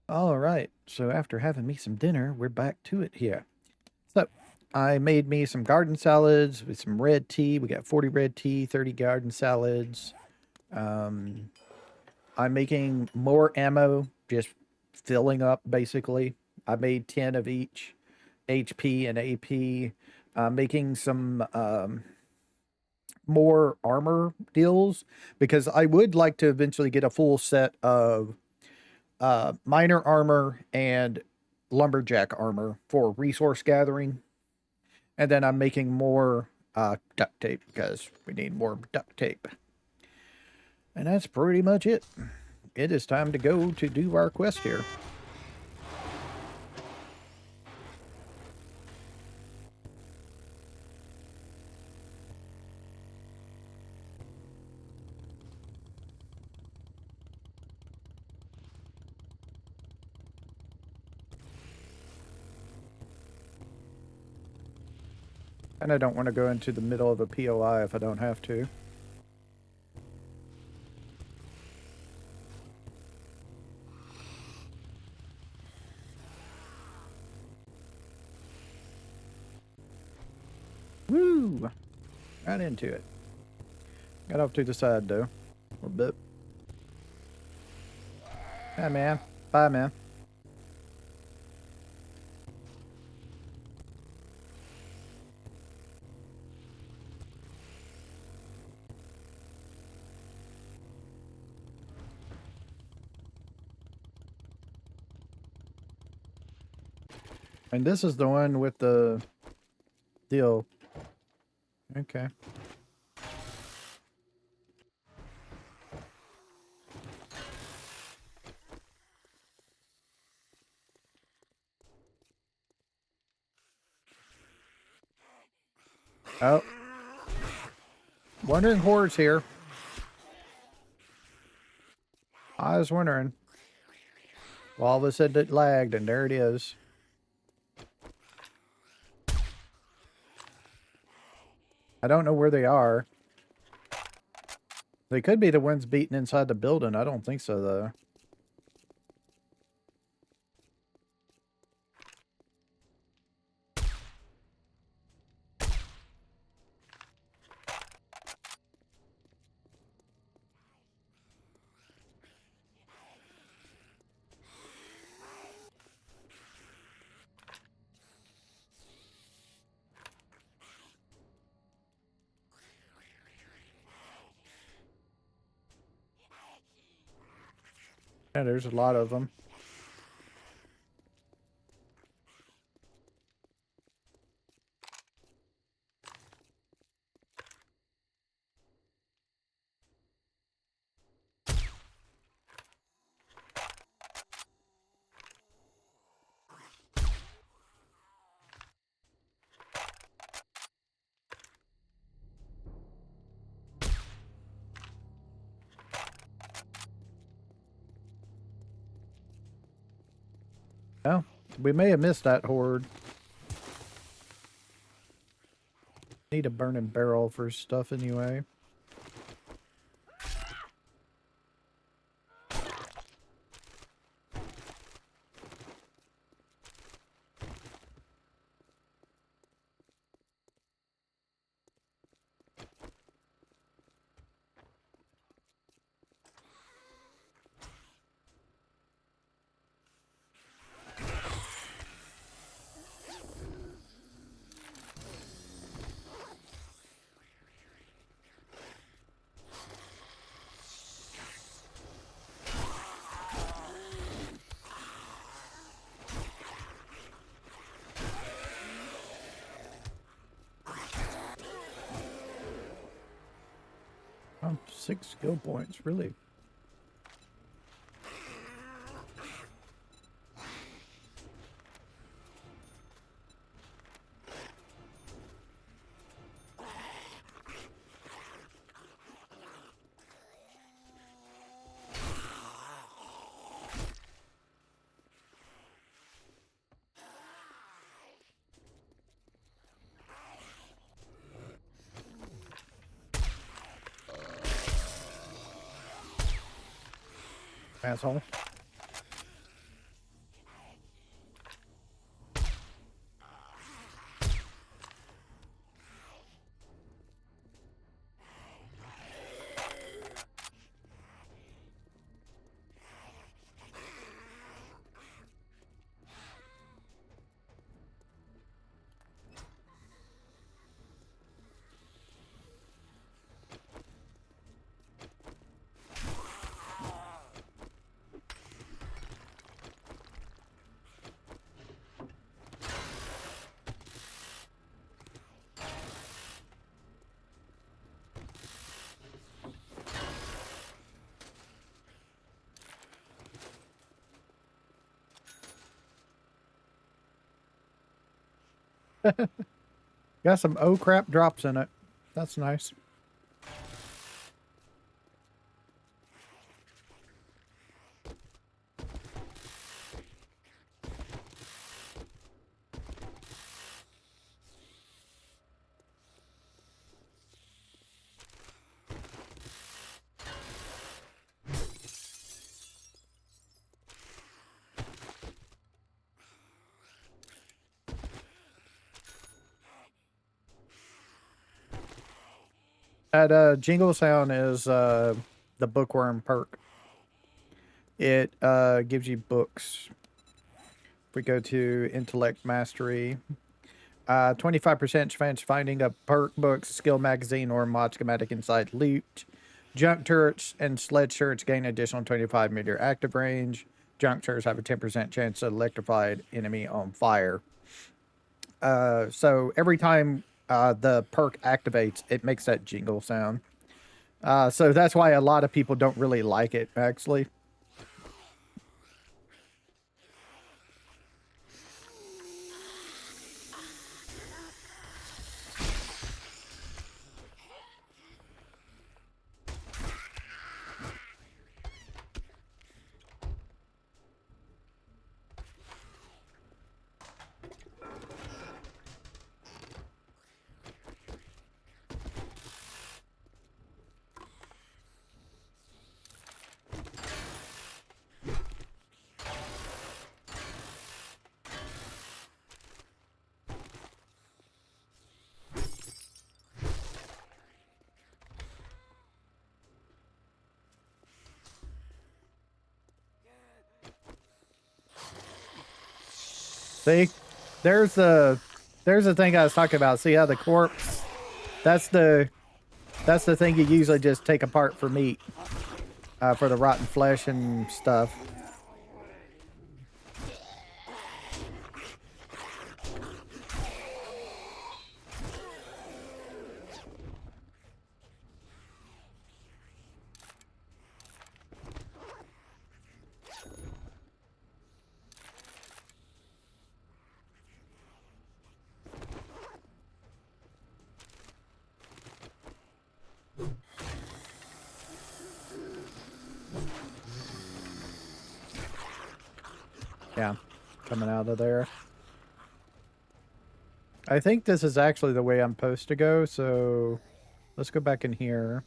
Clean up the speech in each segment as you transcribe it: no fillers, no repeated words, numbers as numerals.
All right, so after having me some dinner, we're back to it here. So, I made me some garden salads with some red tea. We got 40 red tea, 30 garden salads. Um, I'm making more ammo, just filling up basically. I made 10 of each HP and AP. Making some more armor deals because I would like to eventually get a full set of miner armor and lumberjack armor for resource gathering. And then I'm making more duct tape because we need more duct tape. And that's pretty much it. It is time to go to do our quest here. And I don't want to go into the middle of a POI if I don't have to. Woo! Right into it. Got off to the side though. A little bit. Hi, man. Bye, man. And this is the one with the deal. Okay. Oh. Wandering hordes here. I was wondering. Well, all of a sudden it lagged, and there it is. I don't know where they are. They could be the ones beaten inside the building. I don't think so, though. Yeah, there's a lot of them. Oh, we may have missed that horde. Need a burning barrel for stuff anyway. Oh, 6 skill points, really. Asshole. Got some oh crap drops in it. That's nice. That jingle sound is the bookworm perk. It gives you books. If we go to intellect mastery, 25% chance finding a perk book, skill magazine, or mod schematic inside loot. Junk turrets and sledge turrets gain additional 25-meter active range. Junk turrets have a 10% chance to electrified enemy on fire. So every time the perk activates, it makes that jingle sound. So that's why a lot of people don't really like it, actually. See, there's the there's the thing I was talking about. See how the corpse? That's the that's the thing you usually just take apart for meat, for the rotten flesh and stuff. Yeah, coming out of there. I think this is actually the way I'm supposed to go. So let's go back in here.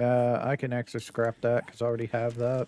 I can actually scrap that because I already have that.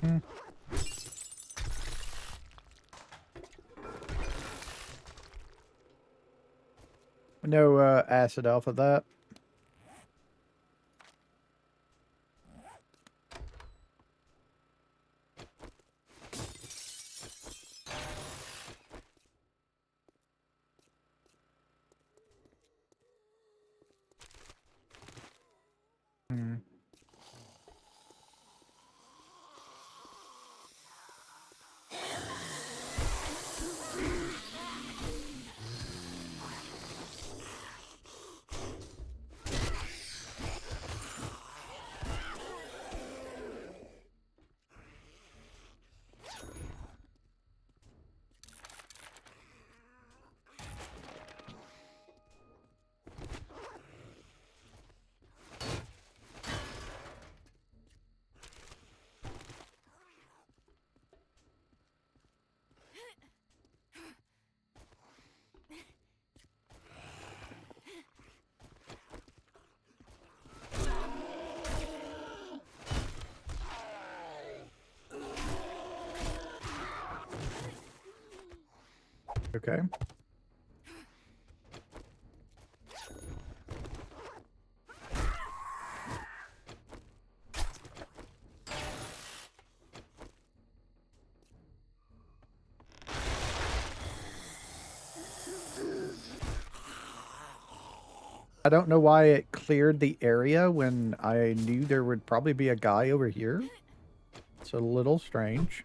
Hmm. No acid off of that. Hmm. Okay. I don't know why it cleared the area when I knew there would probably be a guy over here. It's a little strange.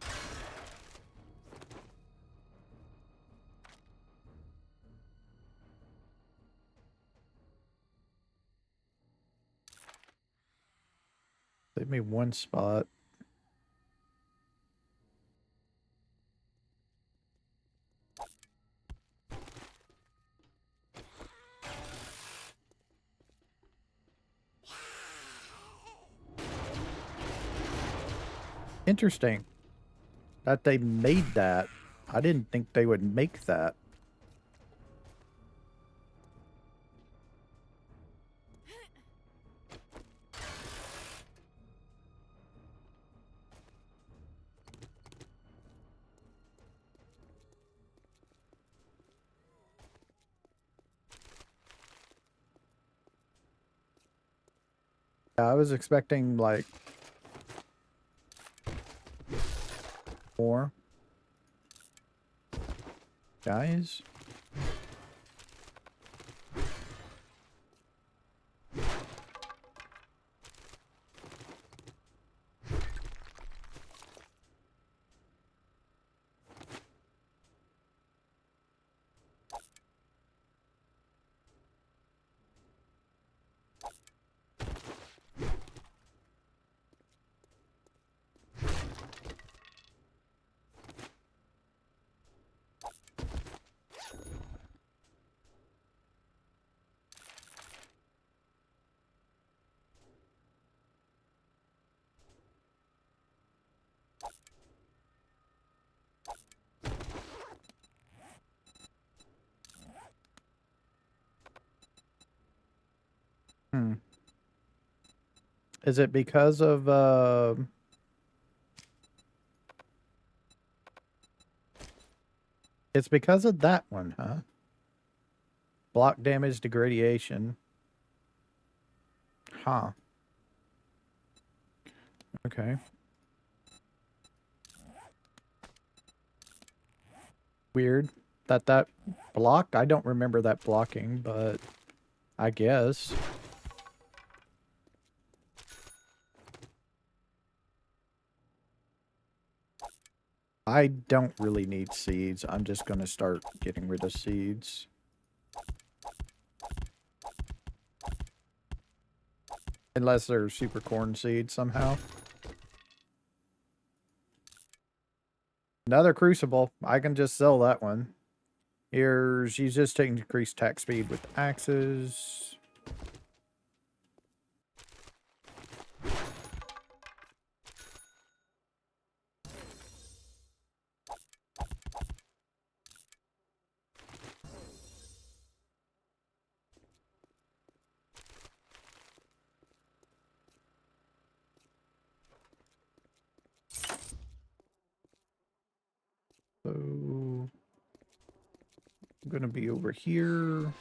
Leave me one spot. Interesting that they made that. I didn't think they would make that. I was expecting like more guys. Hmm. Is it because of it's because of that one, huh? Block damage degradation. Huh. Okay. Weird that blocked. I don't remember that blocking, but I guess. I don't really need seeds. I'm just going to start getting rid of seeds. Unless they're super corn seeds somehow. Another crucible. I can just sell that one. Here's, use this to increase attack speed with axes. I'm going to be over here.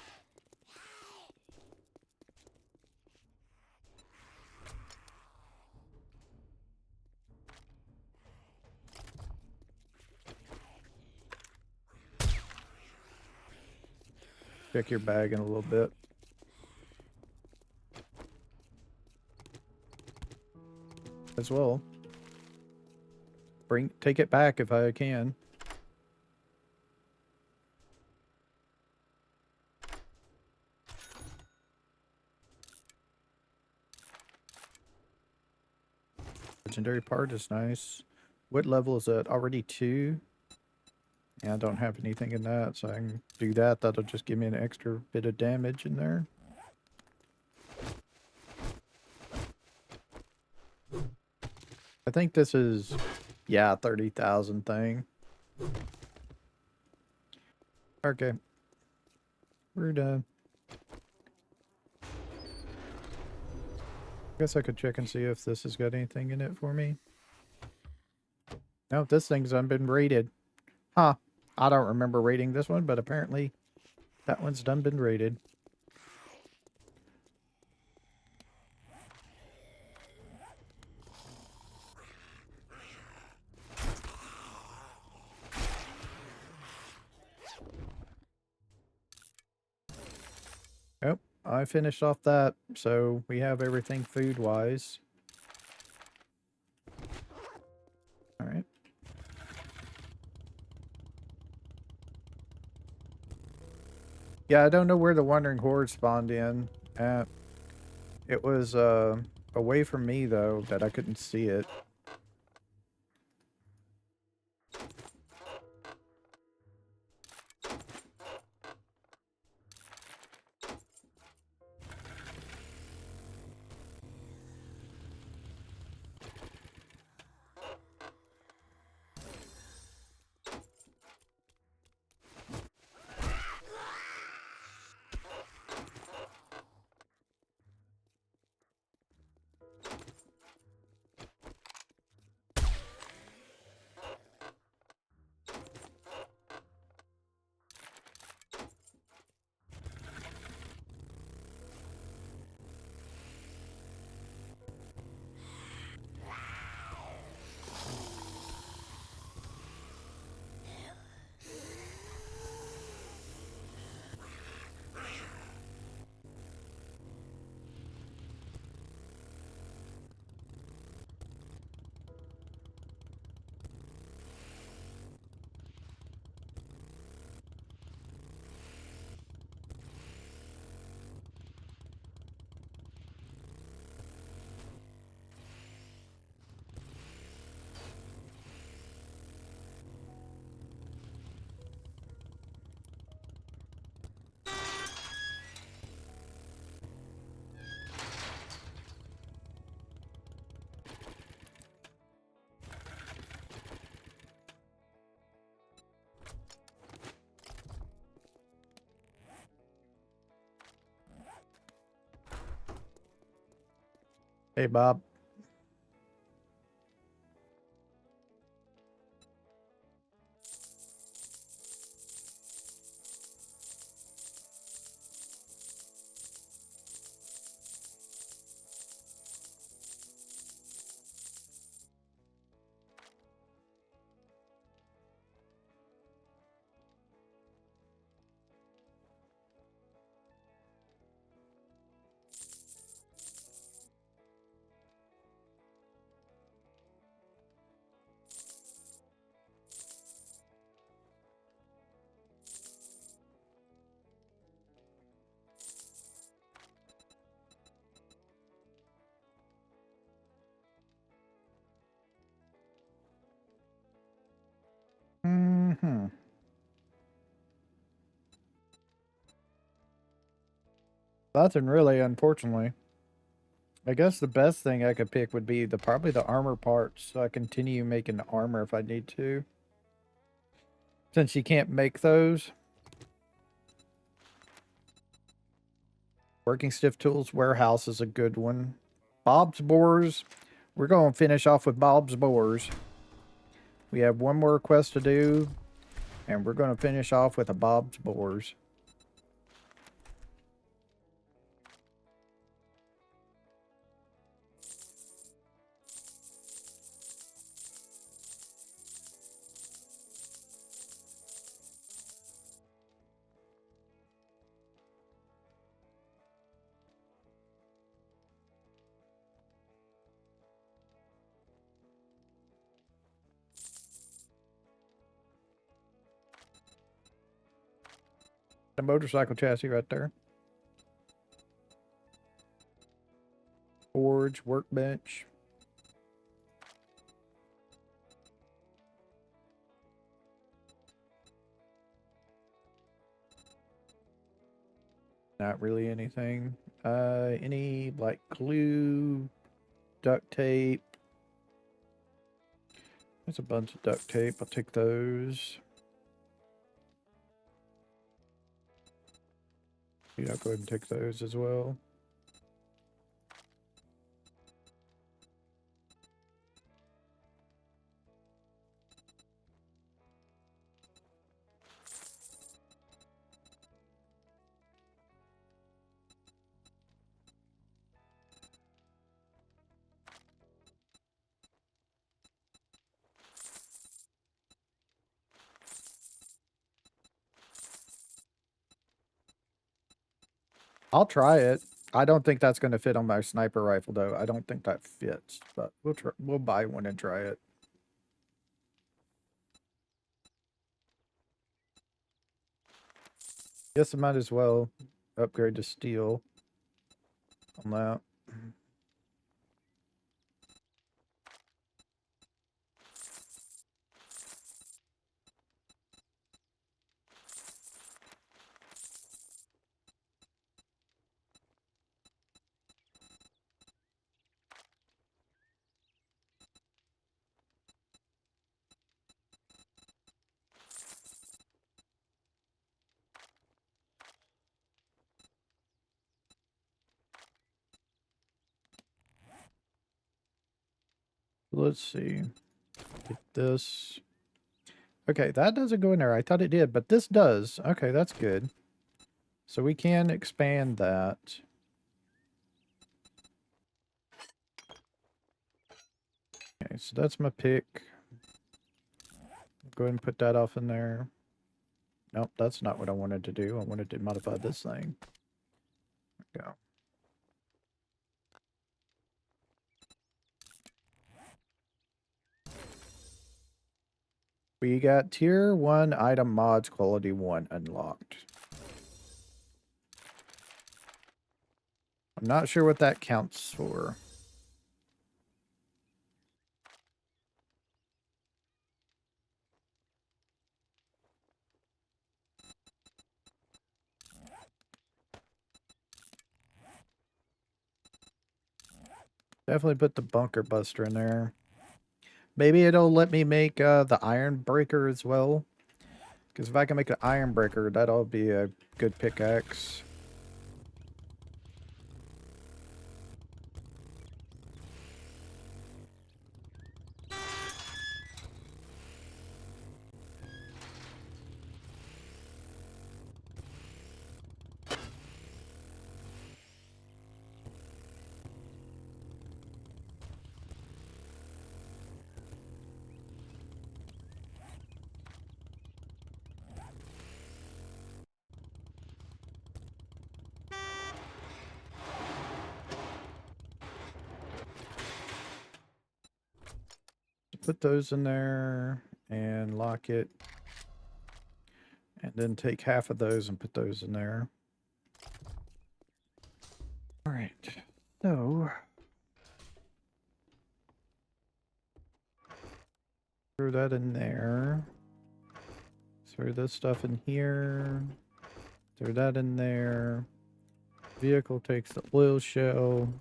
Check your bag in a little bit. As well. Take it back if I can. Legendary part is nice. What level is that? Already 2? Yeah, I don't have anything in that, so I can do that. That'll just give me an extra bit of damage in there. I think this is, yeah, 30,000 thing. Okay. We're done. Guess I could check and see if this has got anything in it for me. No, this thing's been rated. Huh. I don't remember rating this one, but apparently that one's been rated. Oh, I finished off that, so we have everything food-wise. Alright. Yeah, I don't know where the Wandering Horde spawned in at. It was away from me, though, that I couldn't see it. Hey, Bob. Mm-hmm. Nothing really, unfortunately. I guess the best thing I could pick would be probably the armor parts, so I continue making armor if I need to. Since you can't make those. Working stiff tools warehouse is a good one. Bob's Boars. We're going to finish off with Bob's Boars. We have one more quest to do, And we're going to finish off with a Bob's Boars. The motorcycle chassis right there. Forge, workbench. Not really anything. Any like glue, duct tape. There's a bunch of duct tape. I'll take those. Yeah, I'll go ahead and take those as well. I'll try it. I don't think that's going to fit on my sniper rifle though. I don't think that fits, but we'll try, we'll buy one and try it. Guess I might as well upgrade to steel on that. Let's see. Get this. Okay, that doesn't go in there. I thought it did, but this does. Okay, that's good. So we can expand that. Okay, so that's my pick. Go ahead and put that off in there. Nope, that's not what I wanted to do. I wanted to modify this thing. There we go. We got tier 1 item mods quality 1 unlocked. I'm not sure what that counts for. Definitely put the bunker buster in there. Maybe it'll let me make the iron breaker as well. Because if I can make an iron breaker, that'll be a good pickaxe. Put those in there and lock it. And then take half of those and put those in there. All right. So throw that in there. Throw this stuff in here. Throw that in there. Vehicle takes the oil shell.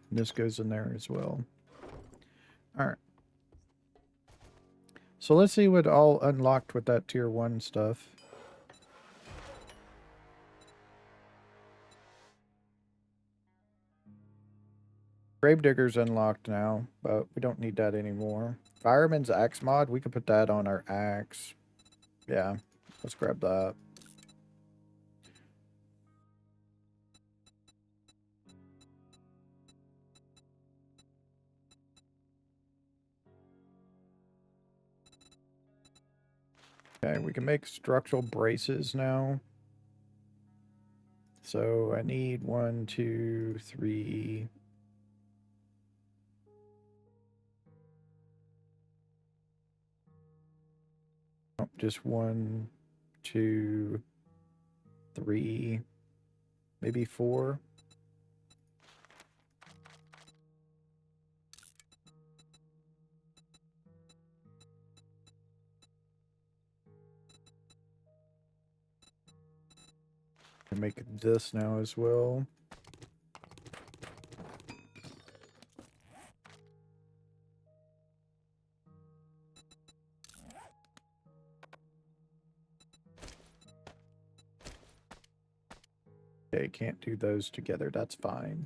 And this goes in there as well. All right. So let's see what all unlocked with that tier 1 stuff. Gravedigger's unlocked now, but we don't need that anymore. Fireman's axe mod, we can put that on our axe. Yeah, let's grab that. Okay, we can make structural braces now. So I need 1, 2, 3. Oh, just 1, 2, 3, maybe 4. I make this now as well. Okay, can't do those together. That's fine.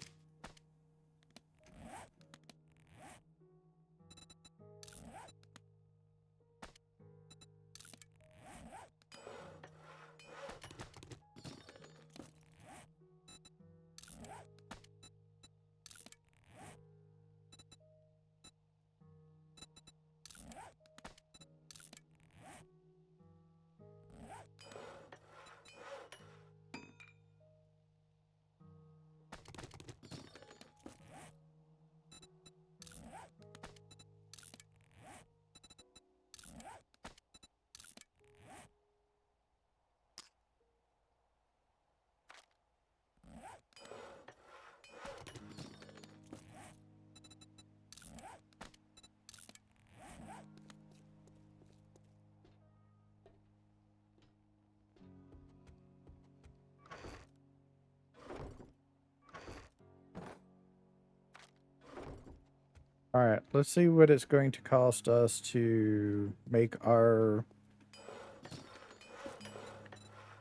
All right, let's see what it's going to cost us to make our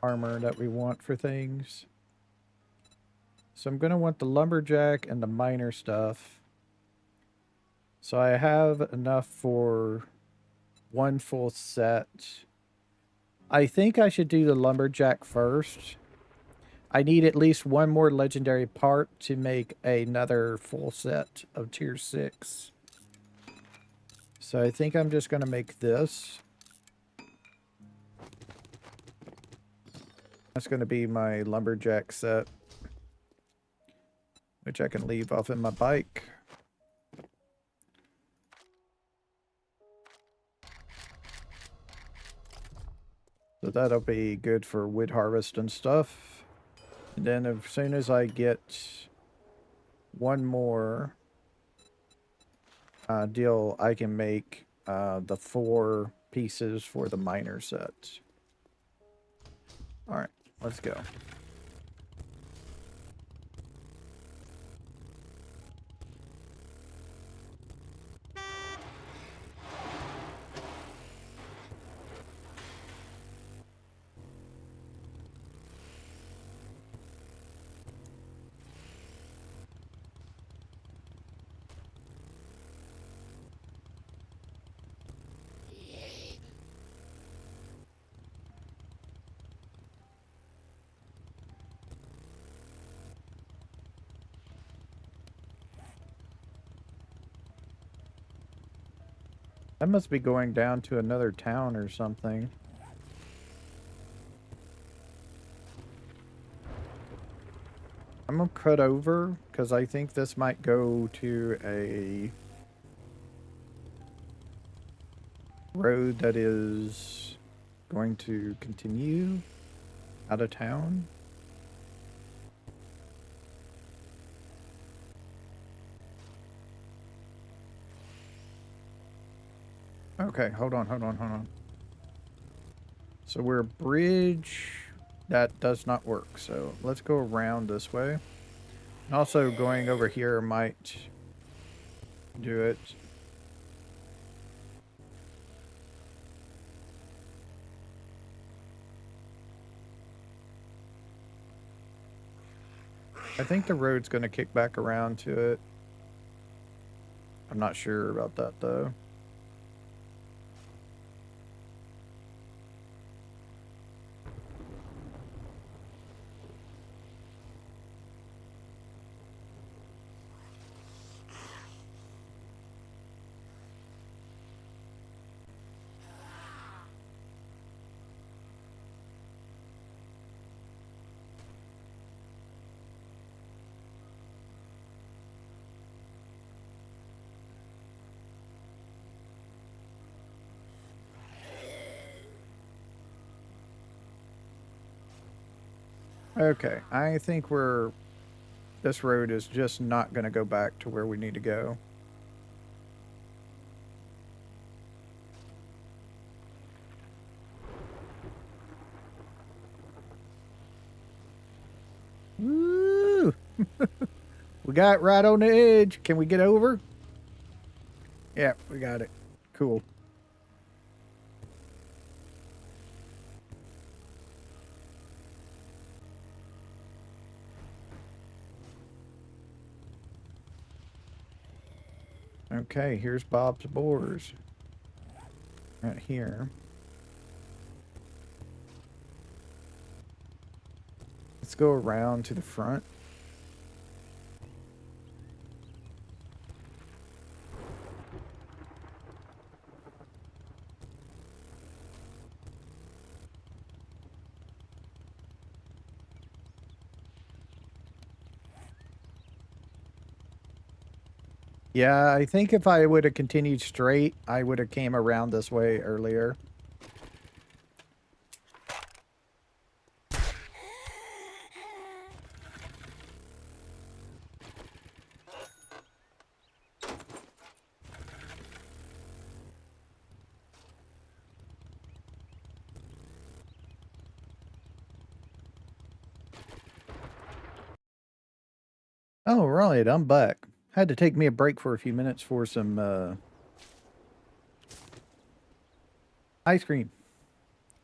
armor that we want for things. So I'm going to want the lumberjack and the miner stuff. So I have enough for one full set. I think I should do the lumberjack first. I need at least one more legendary part to make another full set of tier 6. So I think I'm just going to make this. That's going to be my lumberjack set, which I can leave off in my bike. So that'll be good for wood harvest and stuff. And then as soon as I get one more deal, I can make the 4 pieces for the miner set. Alright, let's go. I must be going down to another town or something. I'm gonna cut over because I think this might go to a road that is going to continue out of town. Okay, hold on. So we're a bridge. That does not work. So let's go around this way. And also going over here might do it. I think the road's going to kick back around to it. I'm not sure about that though. Okay, I think this road is just not going to go back to where we need to go. Woo! We got right on the edge. Can we get over? Yeah, we got it. Cool. Okay, here's Bob's Boars. Right here. Let's go around to the front. Yeah, I think if I would have continued straight, I would have came around this way earlier. Oh, right, I'm back. Had to take me a break for a few minutes for some ice cream.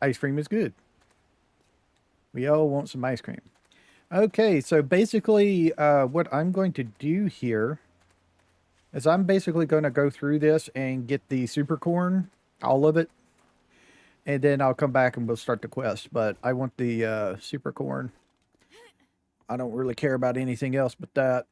Ice cream is good. We all want some ice cream. Okay, so basically what I'm going to do here is I'm basically going to go through this and get the super corn, all of it, and then I'll come back and we'll start the quest. But I want the super corn. I don't really care about anything else but that.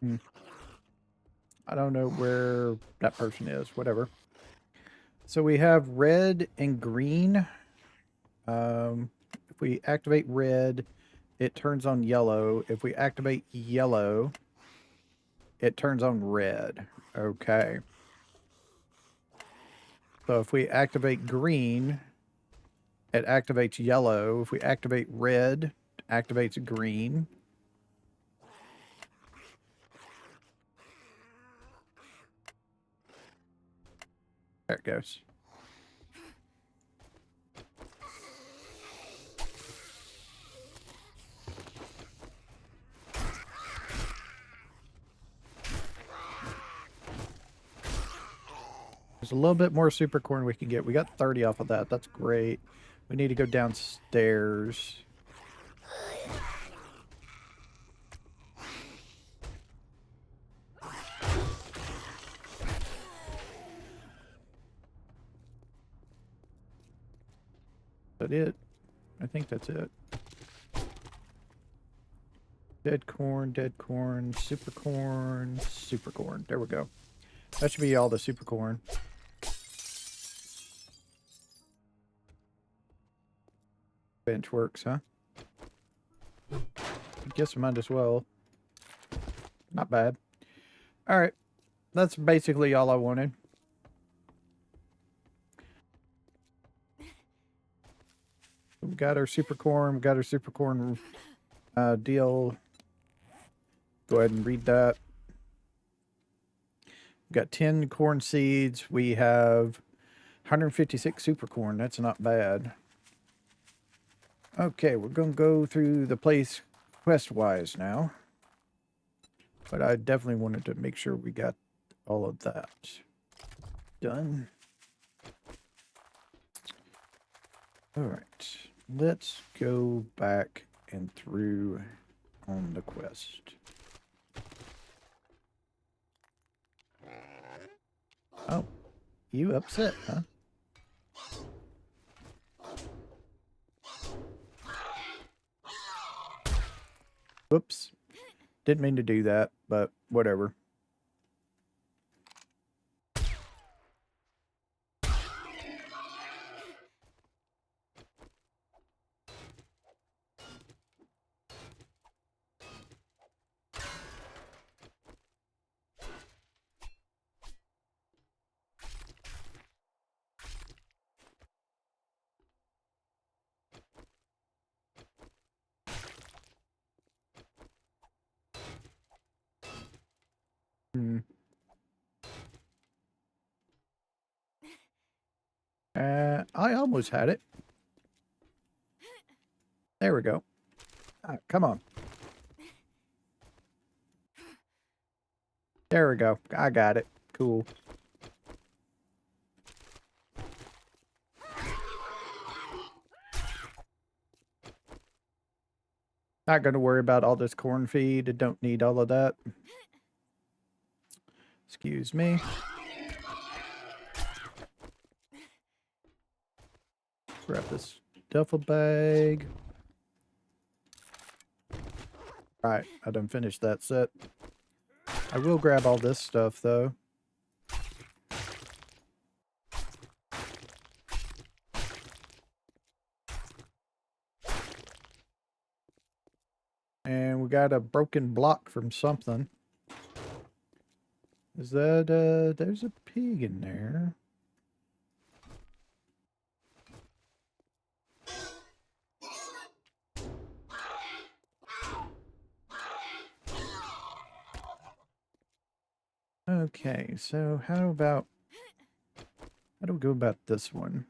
Hmm. I don't know where that person is. Whatever. So we have red and green. If we activate red, it turns on yellow. If we activate yellow, it turns on red. Okay. So if we activate green, it activates yellow. If we activate red, it activates green. There it goes. There's a little bit more super corn we can get. We got 30 off of that. That's great. We need to go downstairs. Is that it? I think that's it. Dead corn, super corn, super corn. There we go. That should be all the super corn. Bench works, huh? guess I might as well. Not bad. All right. That's basically all I wanted. We got our super corn. We got our super corn deal. Go ahead and read that. We got 10 corn seeds. We have 156 super corn. That's not bad. Okay, we're going to go through the place quest-wise now. But I definitely wanted to make sure we got all of that done. All right, let's go back and through on the quest. Oh, you upset, huh? Whoops. Didn't mean to do that, but whatever. Hmm. I almost had it. There we go. Come on. There we go. I got it. Cool. Not going to worry about all this corn feed. I don't need all of that. Excuse me. Grab this duffel bag. Alright, I done finished that set. I will grab all this stuff, though. And we got a broken block from something. Is that, there's a pig in there. Okay, so how do we go about this one?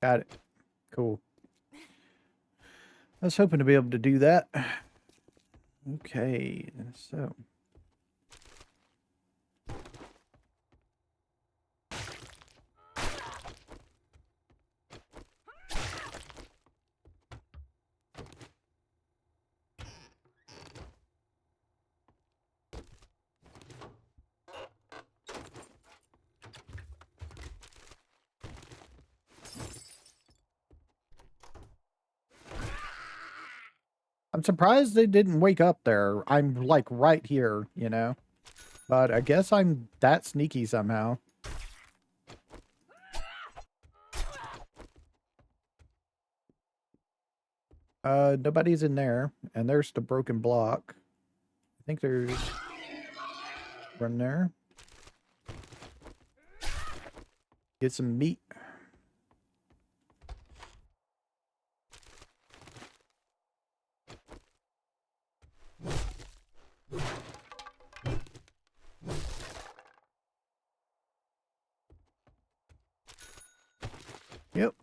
Got it. Cool. I was hoping to be able to do that. Okay, so. I'm surprised they didn't wake up there. I'm like right here, you know? But I guess I'm that sneaky somehow. Nobody's in there. And there's the broken block. I think there's one there. Get some meat. Yep.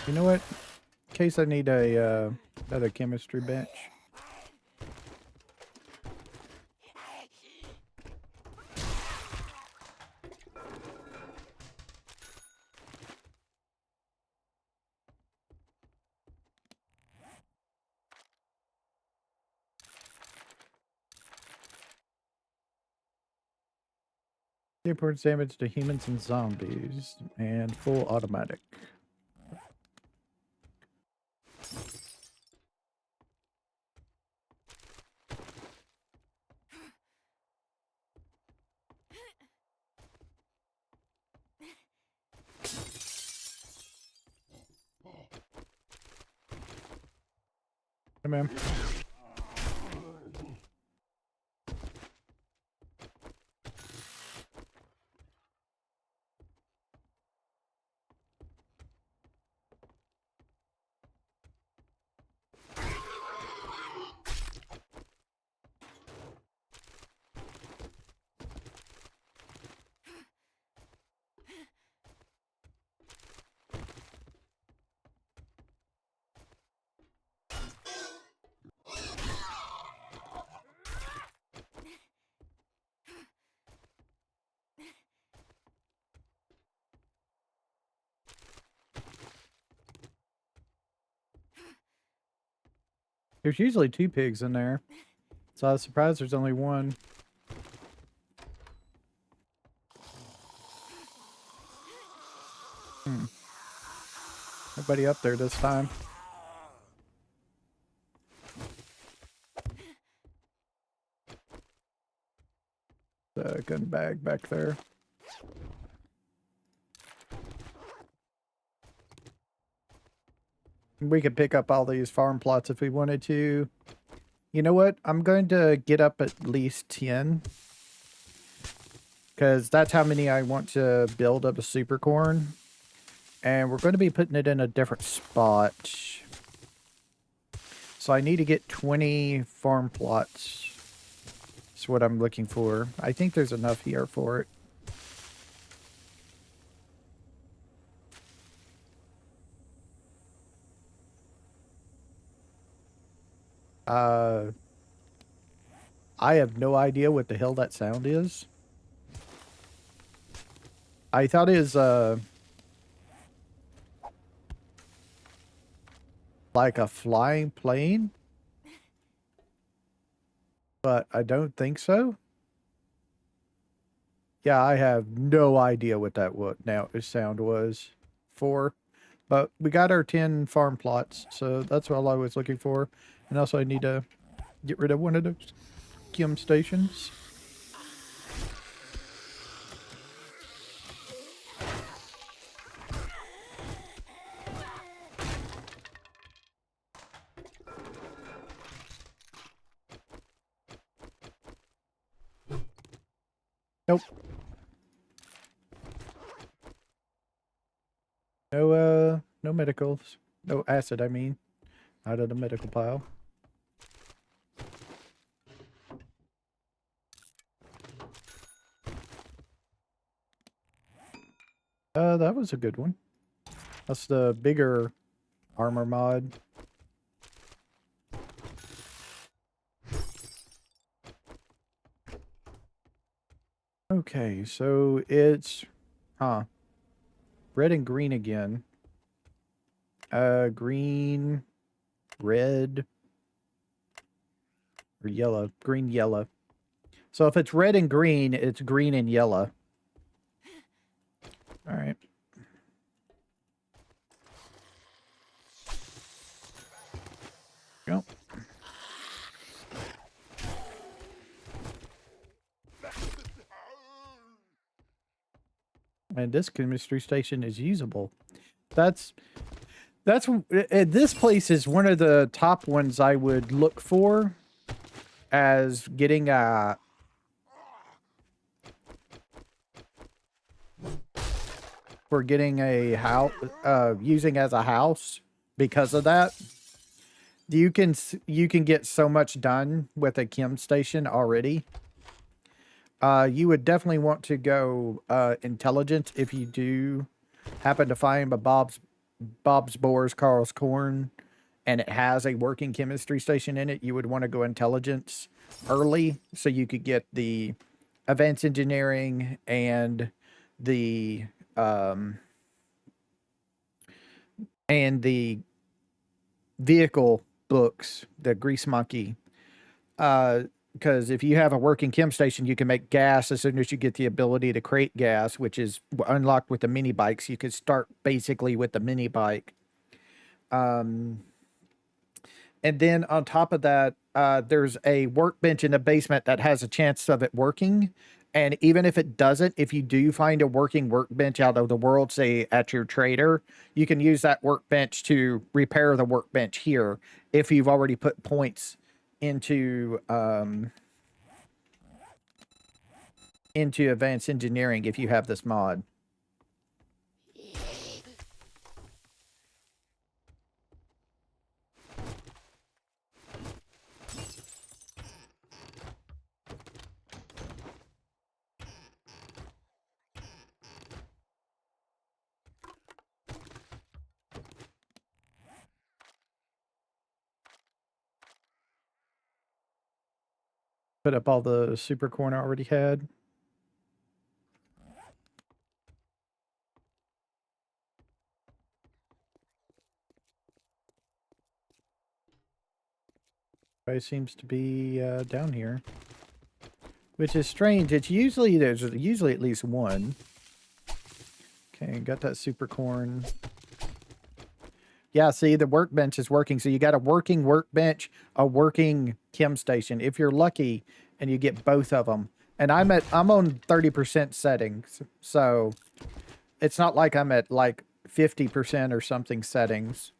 You know what? In case I need a Another chemistry bench. Reports damage to humans and zombies, and full automatic. Hey, man. There's usually 2 pigs in there, so I was surprised there's only 1. Nobody up there this time. The gun bag back there. We could pick up all these farm plots if we wanted to. You know what? I'm going to get up at least 10. Because that's how many I want to build up a super corn. And we're going to be putting it in a different spot. So I need to get 20 farm plots. That's what I'm looking for. I think there's enough here for it. I have no idea what the hell that sound is. I thought it was, like a flying plane. But I don't think so. Yeah, I have no idea what that sound was for. But we got our 10 farm plots, so that's all I was looking for. And also I need to get rid of one of those chem stations. Nope. No medicals. No acid, I mean. Out of the medical pile. That was a good one. That's the bigger armor mod. Okay, so it's... Huh. Red and green again. Green, red, or yellow. Green, yellow. So if it's red and green, it's green and yellow. All right. Go. And this chemistry station is usable. That's this place is one of the top ones I would look for as getting a house, using as a house. Because of that, you can get so much done with a chem station already. You would definitely want to go intelligence if you do happen to find a Bob's Boars, Carl's Corn, and it has a working chemistry station in it, you would want to go intelligence early so you could get the advanced engineering and the um, the vehicle books, the Grease Monkey. Because if you have a working chem station, you can make gas as soon as you get the ability to create gas, which is unlocked with the mini bikes. You could start basically with the mini bike. And then on top of that, there's a workbench in the basement that has a chance of it working. And even if it doesn't, if you do find a working workbench out of the world, say at your trader, you can use that workbench to repair the workbench here if you've already put points into advanced engineering if you have this mod. Put up all the super corn I already had. It seems to be down here, which is strange. There's usually at least one. Okay, got that super corn. Yeah, see, the workbench is working. So you got a working workbench, a working chem station. If you're lucky and you get both of them. And I'm on 30% settings. So it's not like I'm at like 50% or something settings.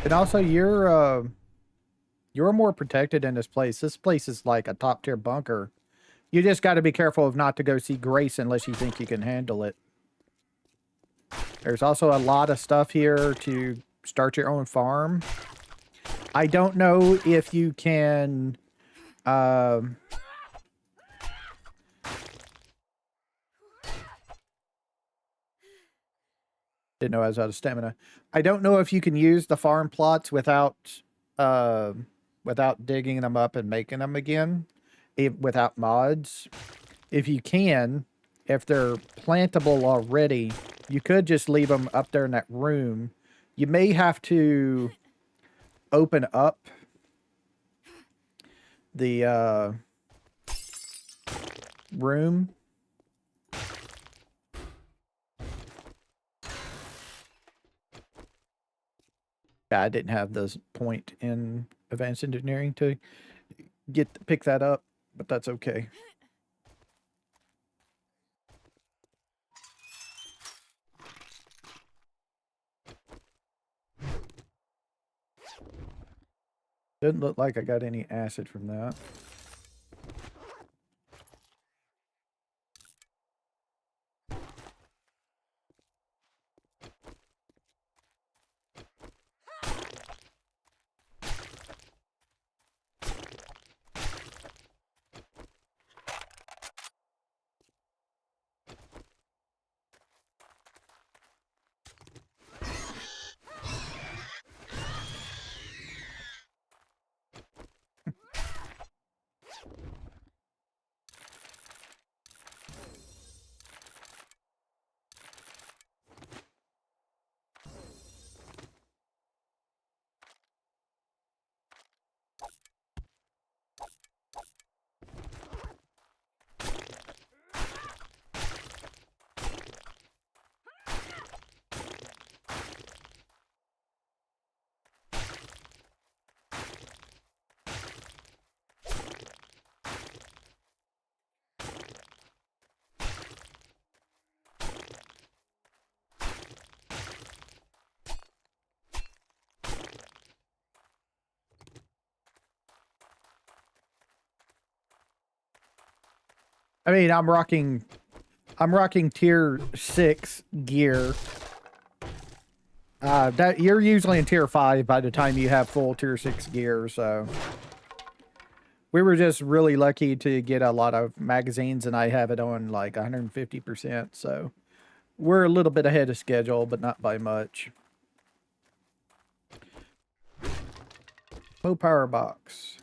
And also you're more protected in this place. This place is like a top tier bunker. You just got to be careful of not to go see Grace unless you think you can handle it. There's also a lot of stuff here to start your own farm. I don't know if you can didn't know I was out of stamina. I don't know if you can use the farm plots uh, without digging them up and making them again, without mods. If you can, if they're plantable already, you could just leave them up there in that room. You may have to open up the room. I didn't have this point in advanced engineering to pick that up, but that's okay. Doesn't look like I got any acid from that. I mean, I'm rocking tier 6 gear. That you're usually in tier 5 by the time you have full tier 6 gear, so we were just really lucky to get a lot of magazines, and I have it on like 150%, so we're a little bit ahead of schedule, but not by much. Low power box.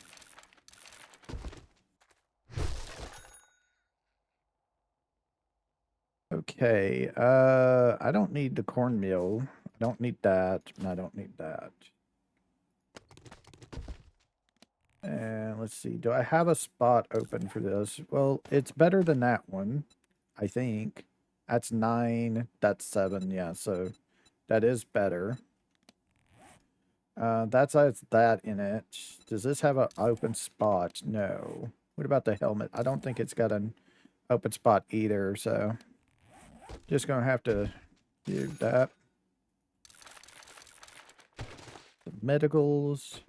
Okay, I don't need the cornmeal. I don't need that, and I don't need that. And let's see, do I have a spot open for this? Well, it's better than that one, I think. That's 9, that's 7, yeah, so that is better. That's has that in it. Does this have an open spot? No. What about the helmet? I don't think it's got an open spot either, so just gonna have to do that. The medicals.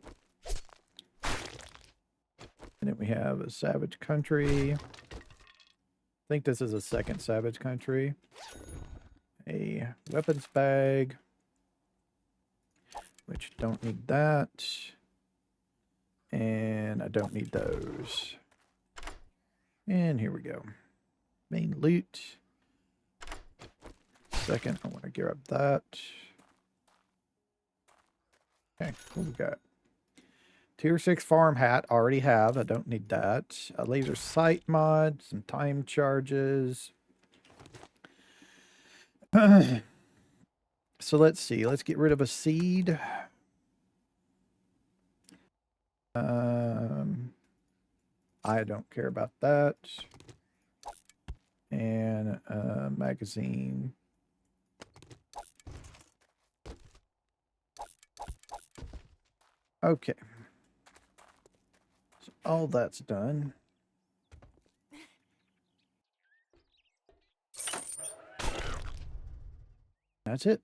And then we have a savage country. I think this is a second savage country. A weapons bag. Which don't need that. And I don't need those. And here we go. Main loot. Second, I want to gear up that. Okay, what we got? Tier 6 farm hat, already have. I don't need that. A laser sight mod, some time charges. So let's see. Let's get rid of a seed. I don't care about that. And magazine. Okay. So all that's done. That's it.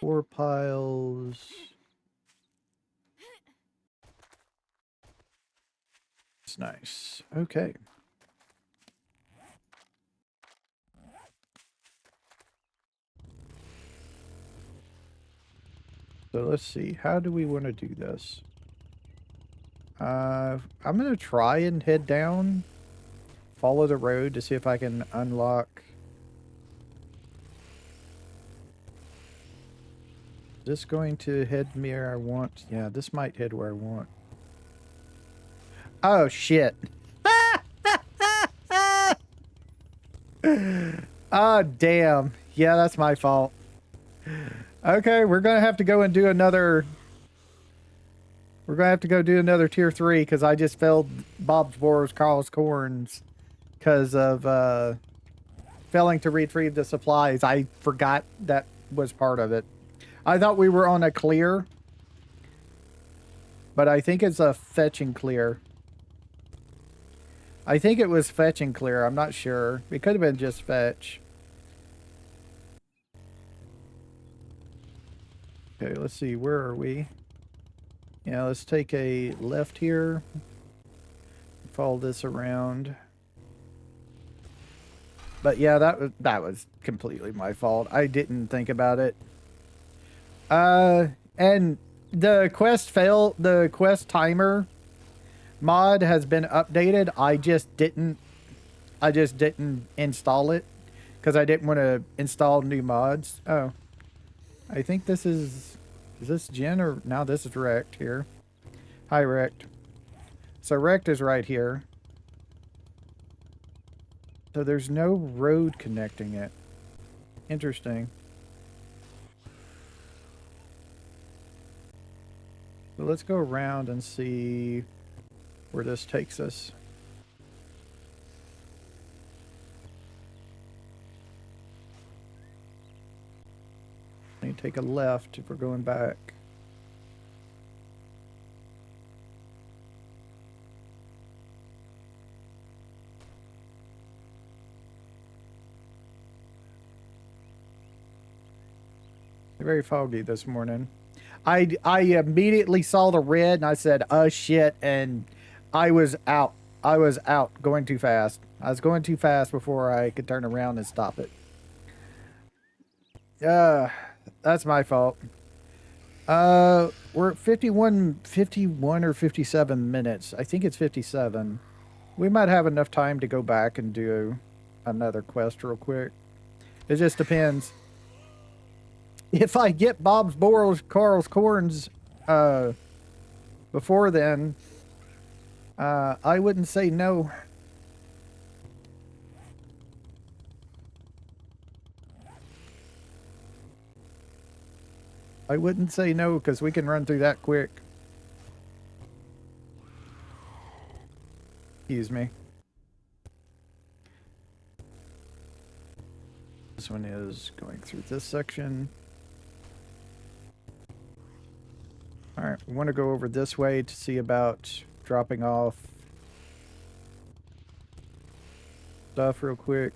Four piles. It's nice. Okay. So let's see. How do we want to do this? I'm going to try and head down. Follow the road to see if I can unlock. Is this going to head me where I want? Yeah, this might head where I want. Oh, shit. Oh, damn. Yeah, that's my fault. Okay, we're going to have to go and do another... We're going to have to go do another tier 3 because I just failed Bob's Boars Carl's Corns because of failing to retrieve the supplies. I forgot that was part of it. I thought we were on a clear, but I think it's a fetch and clear. I think it was fetch and clear. I'm not sure. It could have been just fetch. Okay, let's see. Where are we? Yeah, let's take a left here. Follow this around. But yeah, that was completely my fault. I didn't think about it. And the quest timer mod has been updated. I just didn't install it because I didn't want to install new mods. Oh, I think this is this Jen or now this is Rect here. Hi Rect. So Rect is right here. So there's no road connecting it. Interesting. So let's go around and see where this takes us. I need to take a left if we're going back. Very foggy this morning. I immediately saw the red and I said, shit," and I was out. I was out going too fast. I was going too fast before I could turn around and stop it. Uh, that's my fault. We're at 51 or 57 minutes. I think it's 57. We might have enough time to go back and do another quest real quick. It just depends. If I get Bob's Borals, Carl's Corns, before then, I wouldn't say no. I wouldn't say no because we can run through that quick. Excuse me. This one is going through this section. All right, we want to go over this way to see about dropping off stuff real quick.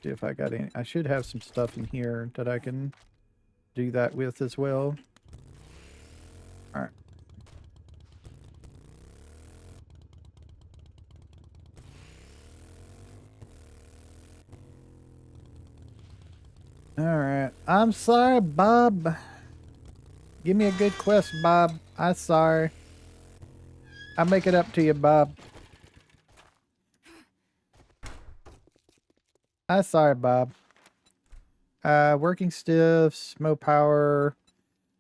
See if I got any. I should have some stuff in here that I can do that with as well. All right. All right. I'm sorry, Bob. Give me a good quest, Bob. I'm sorry. I'll make it up to you, Bob. I'm sorry, Bob. Working stiffs, Mo power.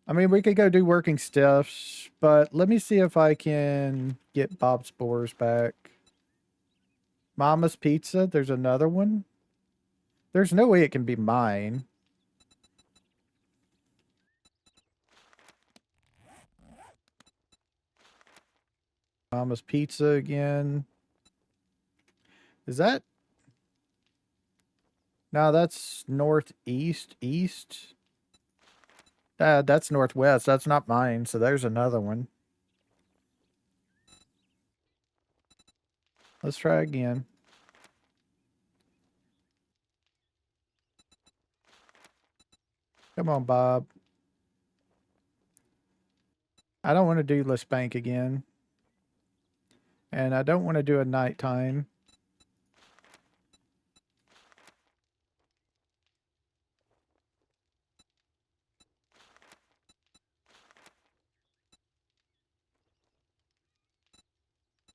I mean, we could go do working stiffs, but let me see if I can get Bob's spores back. Mama's Pizza. There's another one. There's no way it can be mine. Mama's Pizza again. Is that? No, that's northeast, east. That's northwest. That's not mine. So there's another one. Let's try again. Come on, Bob. I don't want to do Let's Bank again. And I don't want to do a nighttime.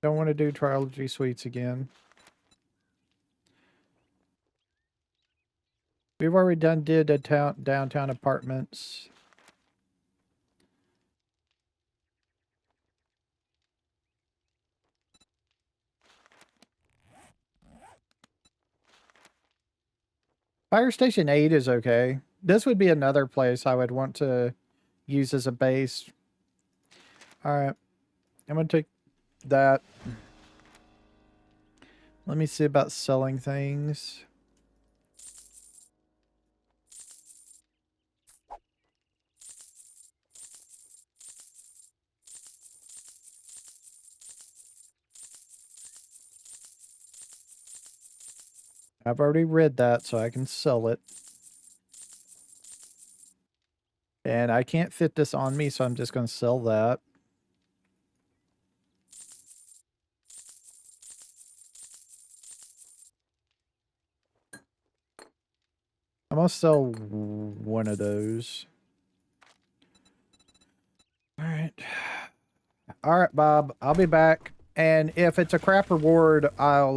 Don't want to do Trilogy Suites again. We've already did a downtown apartments. Fire Station 8 is okay. This would be another place I would want to use as a base. Alright. I'm going to take that. Let me see about selling things. I've already read that, so I can sell it. And I can't fit this on me, so I'm just going to sell that. I'm going to sell one of those. All right. All right, Bob. I'll be back. And if it's a crap reward, I'll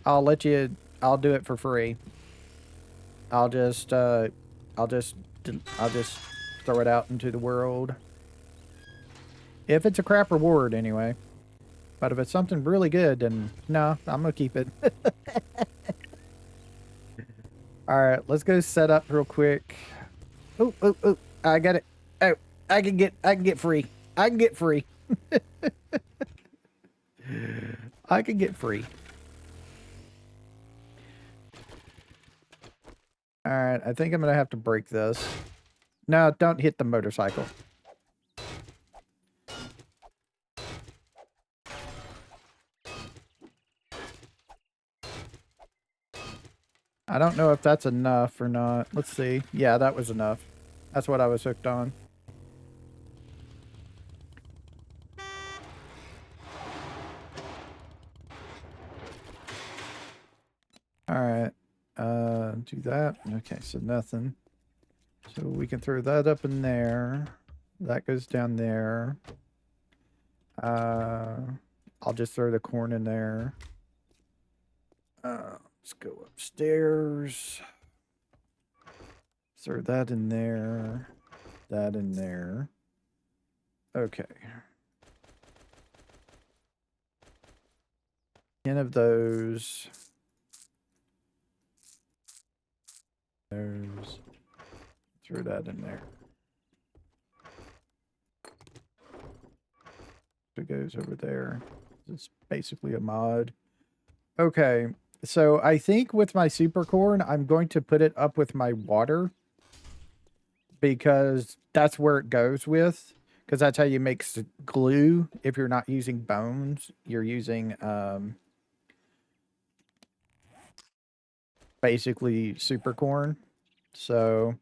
let you. I'll do it for free. I'll just throw it out into the world. If it's a crap reward, anyway. But if it's something really good, then no, I'm gonna keep it. All right, let's go set up real quick. Oh, oh, oh! I got it. Oh, I can get free. I can get free. I can get free. All right, I think I'm gonna have to break this. No, don't hit the motorcycle. I don't know if that's enough or not. Let's see. Yeah, that was enough. That's what I was hooked on. All right. Do that. Okay, so nothing. So we can throw that up in there. That goes down there. I'll just throw the corn in there. Let's go upstairs. Throw that in there. That in there. Okay. 10 of those. Those. Throw that in there. It goes over there. It's basically a mod. Okay. So I think with my super corn, I'm going to put it up with my water because that's where it goes with. Because that's how you make glue. If you're not using bones, you're using basically super corn. So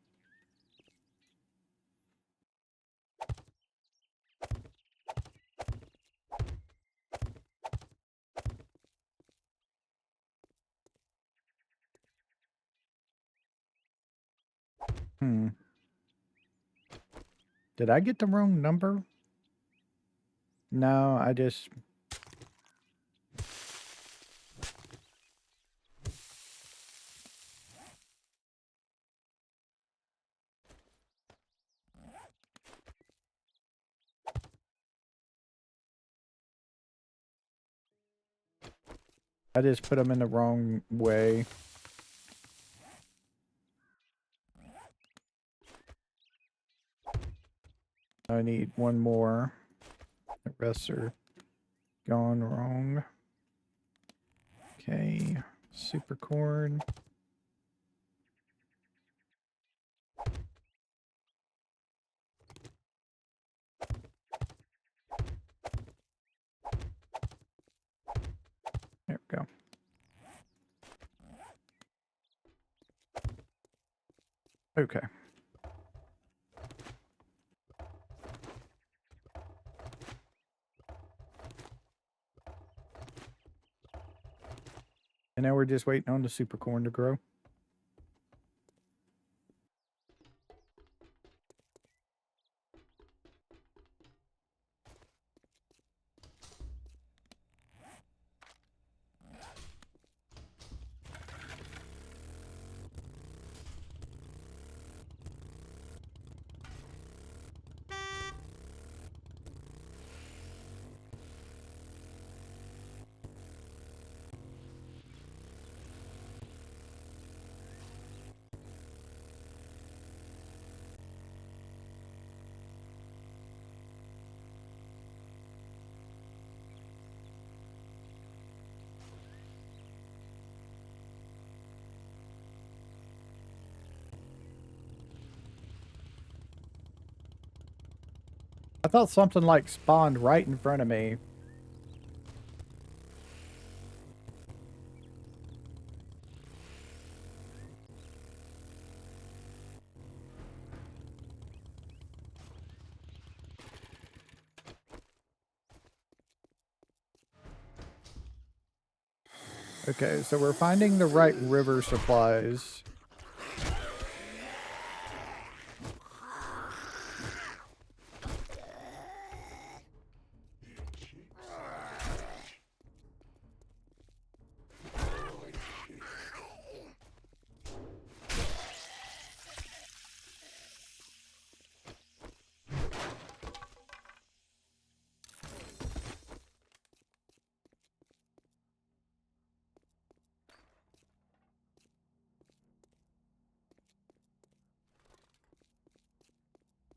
did I get the wrong number? No, I just put them in the wrong way. I need one more. The rest are gone wrong. Okay, super corn. There we go. Okay. And now we're just waiting on the super corn to grow. I thought something like spawned right in front of me. Okay, so we're finding the right river supplies.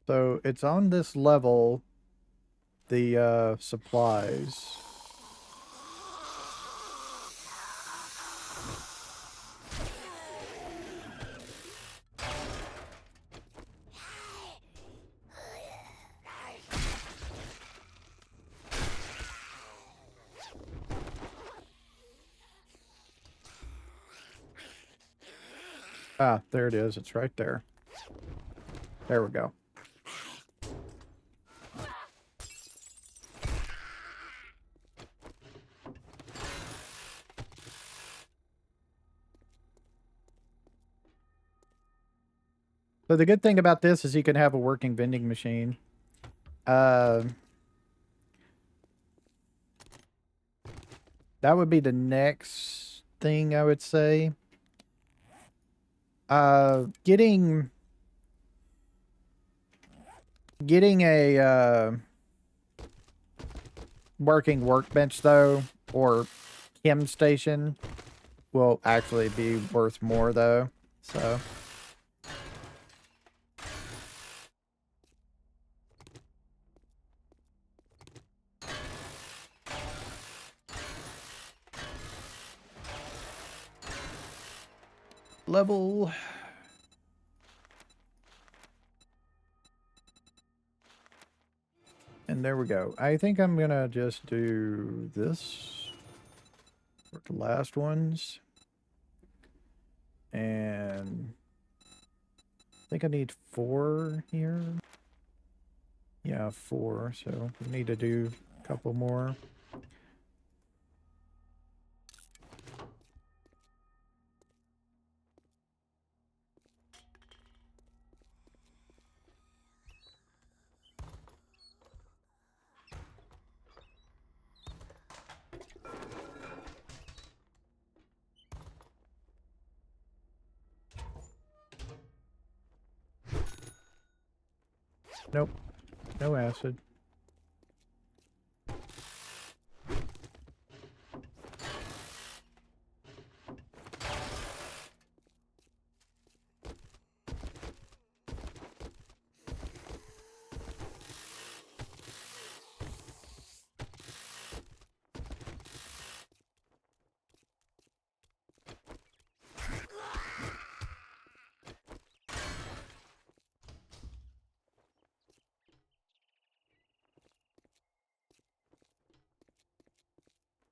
So it's on this level, the supplies. Ah, there it is. It's right there. There we go. So the good thing about this is you can have a working vending machine. That would be the next thing I would say. Getting a working workbench though, or chem station, will actually be worth more though. So. Level. And there we go. I think I'm gonna just do this for the last ones. And I think I need 4 here. Yeah, 4. So we need to do a couple more. Nope. No acid.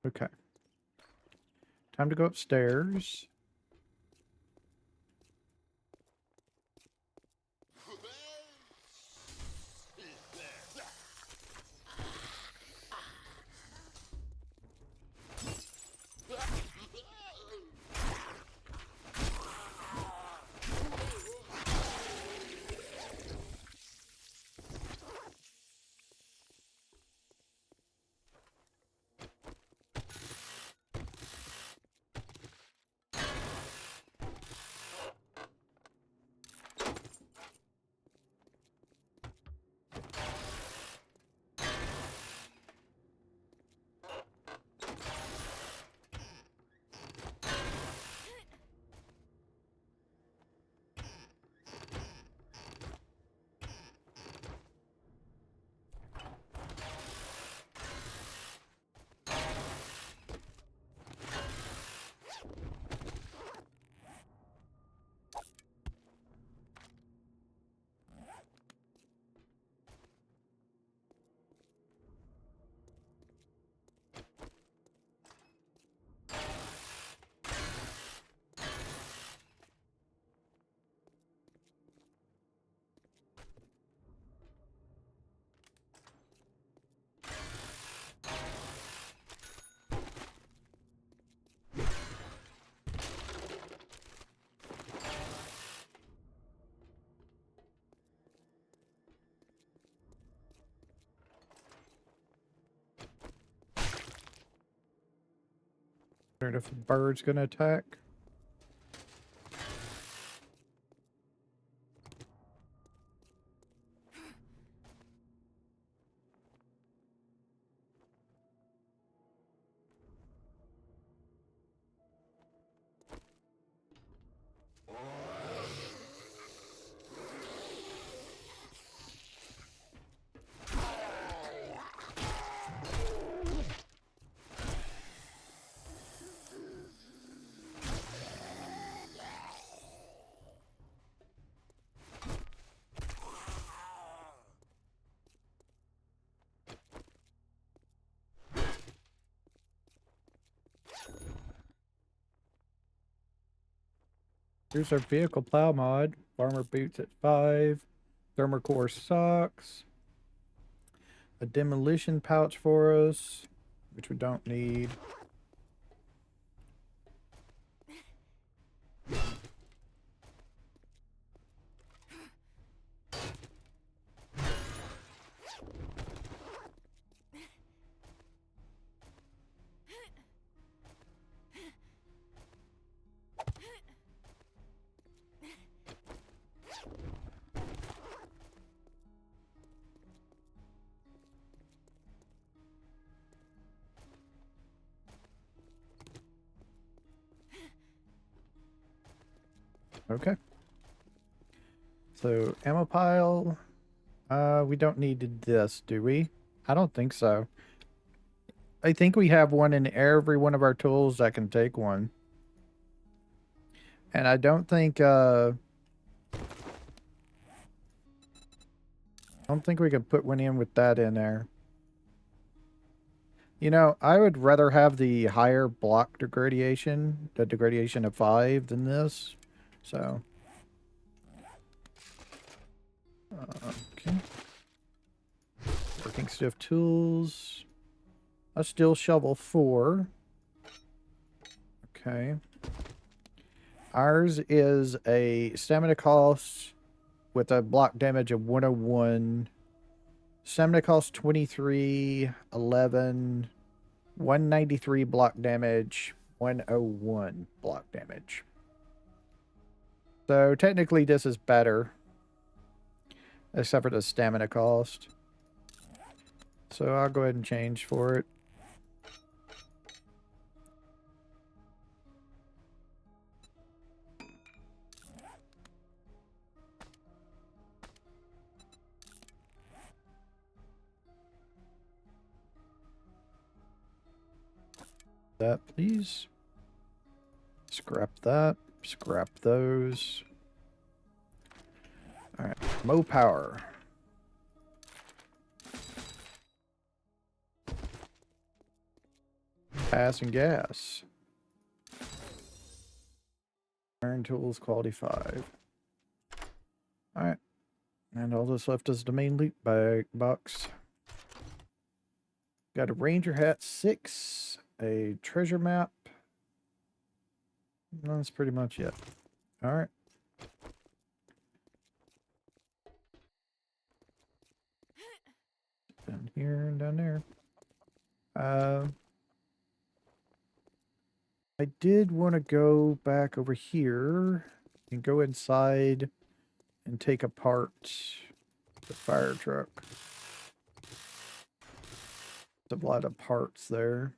Okay. Time to go upstairs. Wonder if a bird's gonna attack. Here's our vehicle plow mod. Farmer boots at 5. Thermocore socks. A demolition pouch for us, which we don't need. Okay. So, ammo pile. We don't need this, do we? I don't think so. I think we have one in every one of our tools that can take one. And I don't think, I don't think we could put one in with that in there. You know, I would rather have the higher block degradation, the degradation of 5 than this. So, okay. Working stiff tools. A steel shovel 4. Okay. Ours is a stamina cost with a block damage of 101. Stamina cost 23, 11, 193 block damage, 101 block damage. So technically this is better, except for the stamina cost. So I'll go ahead and change for it. That, please. Scrap that. Scrap those. Alright, mow power. Pass and gas. Iron tools, quality 5. Alright. And all that's left is the main loot bag box. Got a ranger hat 6, a treasure map. That's pretty much it. Alright. Down here and down there. I did want to go back over here and go inside and take apart the fire truck. There's a lot of parts there.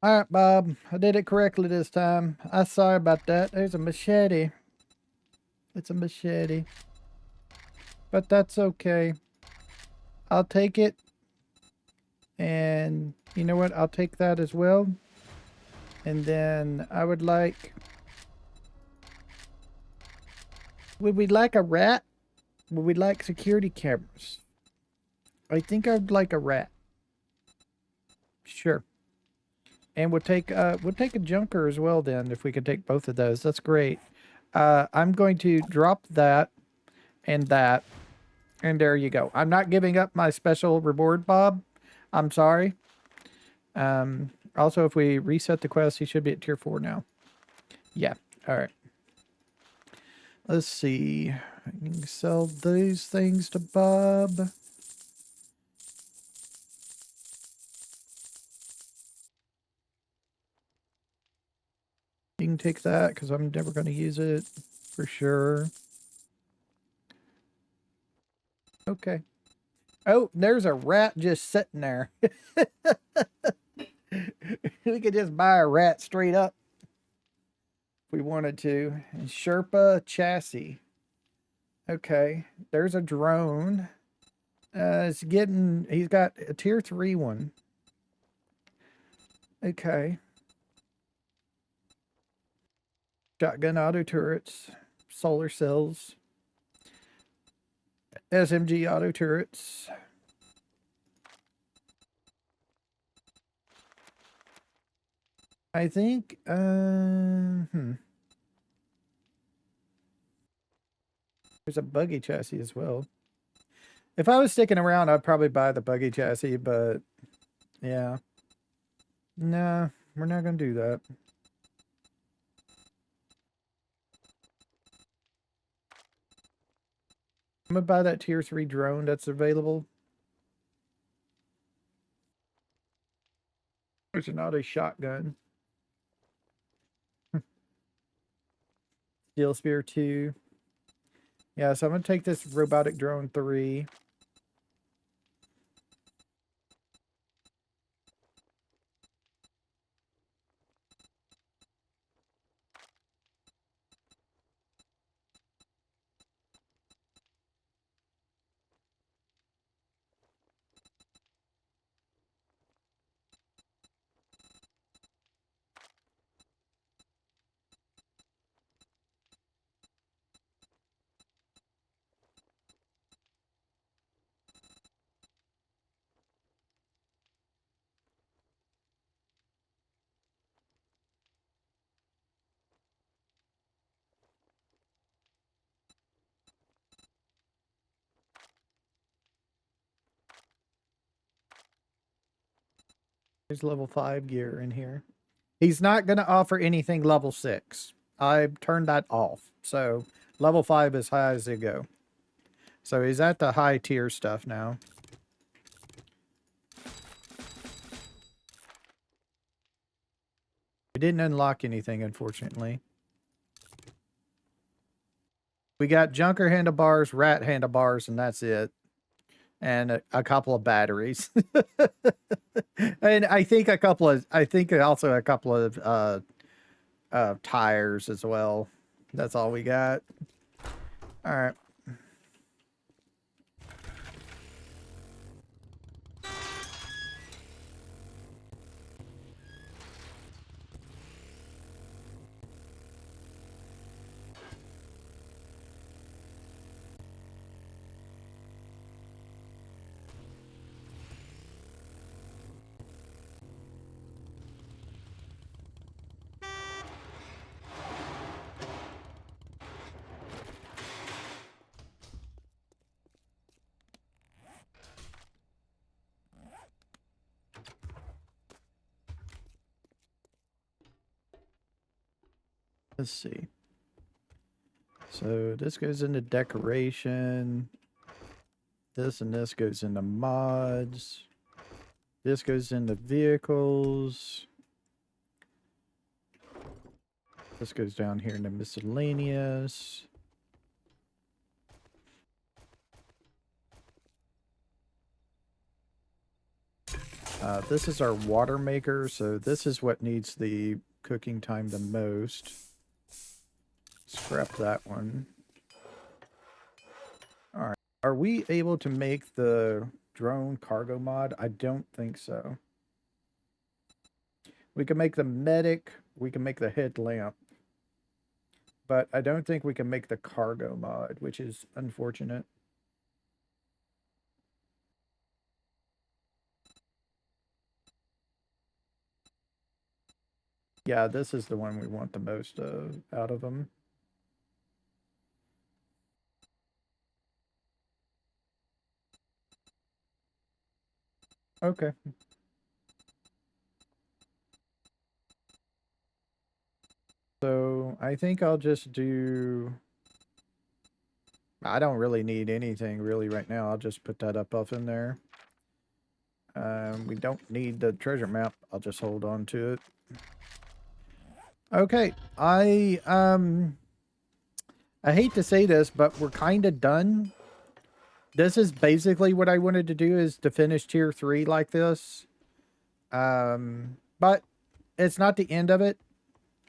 All right, Bob. I did it correctly this time. I'm sorry about that. There's a machete. It's a machete. But that's okay. I'll take it. And you know what? I'll take that as well. And then I would like... Would we like a rat? Would we like security cameras? I think I'd like a rat. Sure. And we'll take a junker as well then, if we can take both of those. That's great. I'm going to drop that and that. And there you go. I'm not giving up my special reward, Bob. I'm sorry. Also, if we reset the quest, he should be at tier 4 now. Yeah. All right. Let's see. I can sell these things to Bob. You can take that because I'm never going to use it for sure. Okay. Oh, there's a rat just sitting there. We could just buy a rat straight up if we wanted to. And Sherpa chassis. Okay. There's a drone. He's got a tier 3 one. Okay. Shotgun auto turrets. Solar cells. SMG auto turrets. I think, there's a buggy chassis as well. If I was sticking around, I'd probably buy the buggy chassis, but yeah. Nah, we're not going to do that. I'm going to buy that tier 3 drone that's available. There's an auto shotgun. Steel Spear 2. Yeah, so I'm going to take this robotic drone 3. There's level 5 gear in here. He's not going to offer anything level 6. I turned that off. So level 5 is high as they go. So he's at the high tier stuff now. We didn't unlock anything, unfortunately. We got junker handlebars, rat handlebars, and that's it. And a couple of batteries. And I think also a couple of tires as well. That's all we got. All right. Let's see. So this goes into decoration. This and this goes into mods. This goes into vehicles. This goes down here into miscellaneous. This is our water maker, so this is what needs the cooking time the most. Scrap that one. All right. Are we able to make the drone cargo mod? I don't think so. We can make the medic. We can make the headlamp. But I don't think we can make the cargo mod, which is unfortunate. Yeah, this is the one we want the most of out of them. Okay. So I think I'll just do... I don't really need anything really right now. I'll just put that up in there. We don't need the treasure map. I'll just hold on to it. Okay. I hate to say this, but we're kind of done. This is basically what I wanted to do, is to finish tier 3 like this. But it's not the end of it.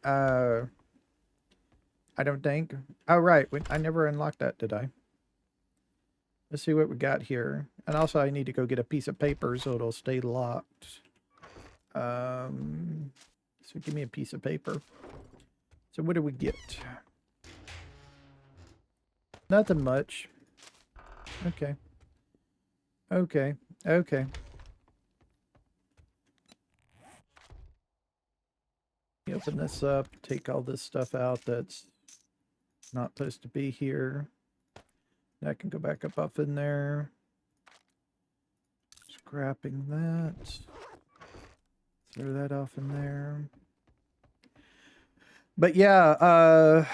I don't think. Oh, right. I never unlocked that, did I? Let's see what we got here. And also, I need to go get a piece of paper so it'll stay locked. So give me a piece of paper. So what do we get? Nothing much. Okay. Okay. Okay. Open this up. Take all this stuff out that's not supposed to be here. That can go back up in there. Scrapping that. Throw that off in there. But yeah,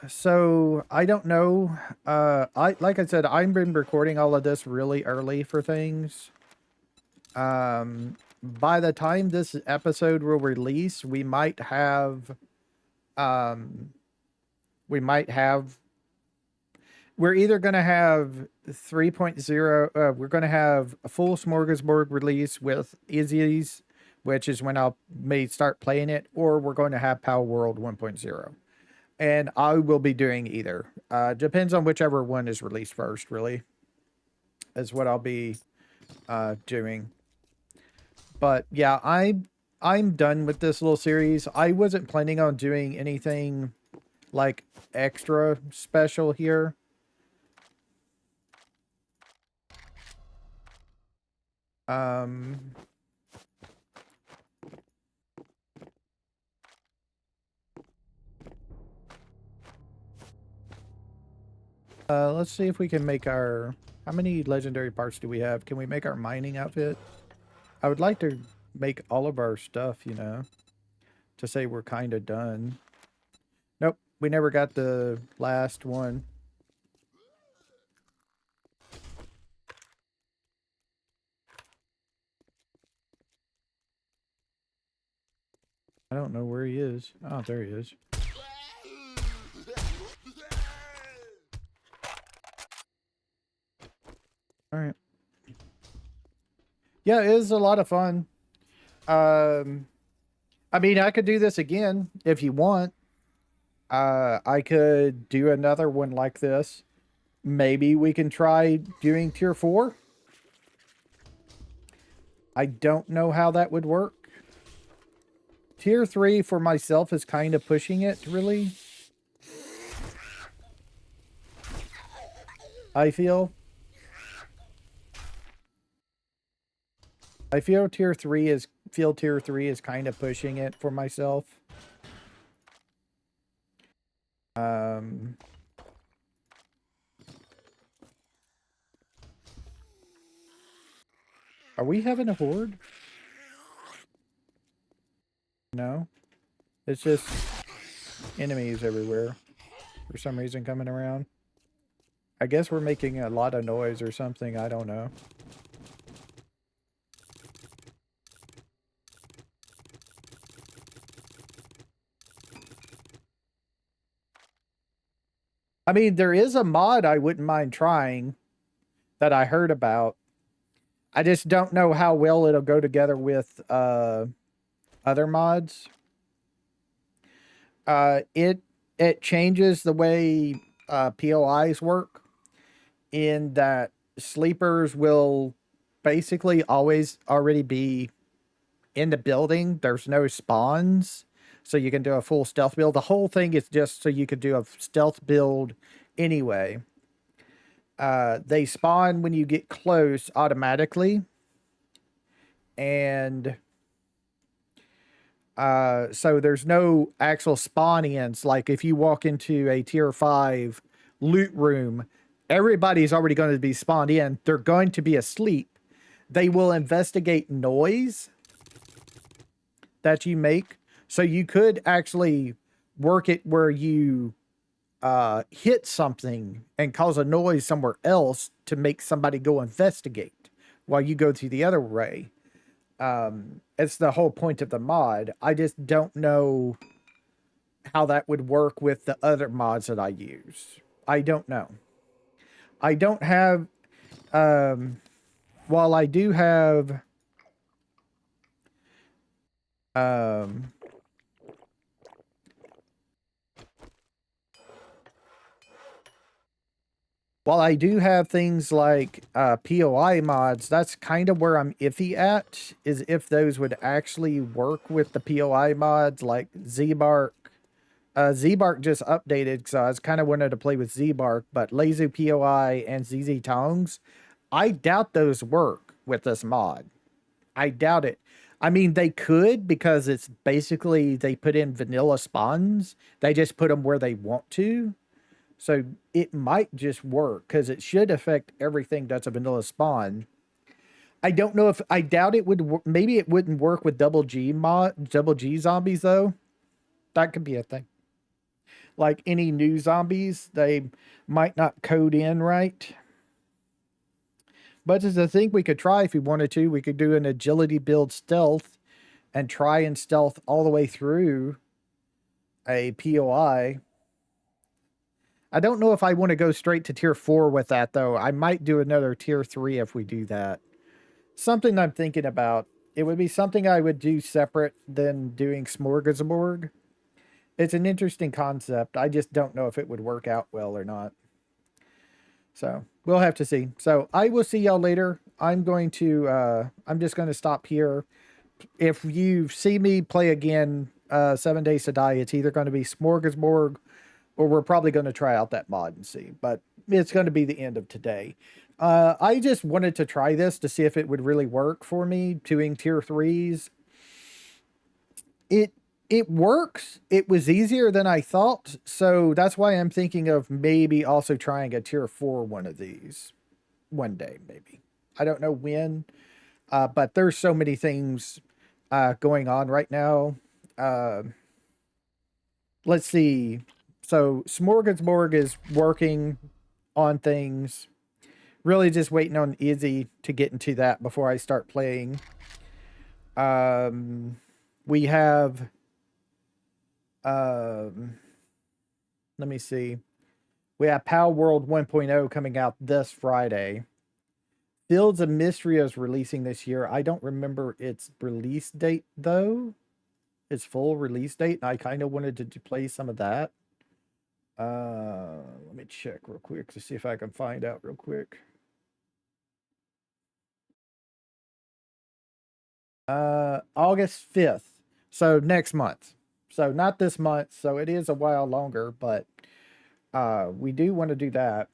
so I don't know. Like I said, I've been recording all of this really early for things. By the time this episode will release, we might have we're either going to have 3.0, we're going to have a full Smorgasbord release with Izzy's, which is when I'll may start playing it, or we're going to have Power World 1.0. And I will be doing either. Depends on whichever one is released first, really, is what I'll be doing. But yeah, I'm done with this little series. I wasn't planning on doing anything like extra special here. Let's see if we can make our... How many legendary parts do we have? Can we make our mining outfit? I would like to make all of our stuff, you know, to say we're kind of done. Nope, we never got the last one. I don't know where he is. Oh, there he is. All right. Yeah, it is a lot of fun. I mean, I could do this again if you want. I could do another one like this. Maybe we can try doing tier 4. I don't know how that would work. Tier 3 for myself is kind of pushing it, really. I feel tier 3 is kind of pushing it for myself. Are we having a horde? No. It's just enemies everywhere for some reason coming around. I guess we're making a lot of noise or something. I don't know. I mean, there is a mod I wouldn't mind trying that I heard about. I just don't know how well it'll go together with other mods. It changes the way POIs work in that sleepers will basically always already be in the building. There's no spawns, so you can do a full stealth build. The whole thing is just so you could do a stealth build anyway. They spawn when you get close automatically, and so there's no actual spawn ins. Like if you walk into a tier 5 loot room, everybody's already going to be spawned in. They're going to be asleep. They will investigate noise that you make. So you could actually work it where you hit something and cause a noise somewhere else to make somebody go investigate while you go through the other way. It's the whole point of the mod. I just don't know how that would work with the other mods that I use. I don't know. I don't have, um, while I do have, um, while I do have things like POI mods, that's kind of where I'm iffy at, is if those would actually work with the POI mods like Z-Bark. Z-Bark just updated, so I was kind of wanted to play with Z-Bark, but Lazu POI and ZZ Tongs, I doubt those work with this mod. I doubt it. I mean, they could because it's basically they put in vanilla spawns. They just put them where they want to. So it might just work because it should affect everything that's a vanilla spawn. I don't know if I doubt it would. Maybe it wouldn't work with double G zombies though. That could be a thing. Like any new zombies, they might not code in right. But it's a thing we could try if we wanted to. We could do an agility build stealth and try and stealth all the way through a POI. I don't know if I want to go straight to tier 4 with that though. I might do another tier 3 if we do that. Something I'm thinking about. It would be something I would do separate than doing Smorgasbord. It's an interesting concept. I just don't know if it would work out well or not. So we'll have to see. So I will see y'all later. I'm just going to stop here. If you see me play again, 7 Days to Die, it's either going to be Smorgasbord or we're probably going to try out that mod and see. But it's going to be the end of today. I just wanted to try this to see if it would really work for me doing tier 3s. It works. It was easier than I thought. So that's why I'm thinking of maybe also trying a tier 4 one of these one day, maybe. I don't know when, but there's so many things going on right now. Uh, let's see. So Smorgasbord is working on things. Really just waiting on Izzy to get into that before I start playing. We have let me see. We have Pow World 1.0 coming out this Friday. Fields of Mystery is releasing this year. I don't remember its release date though. Its full release date. And I kind of wanted to play some of that. Let me check real quick to see if I can find out real quick. August 5th. So next month. So not this month. So it is a while longer, but we do want to do that.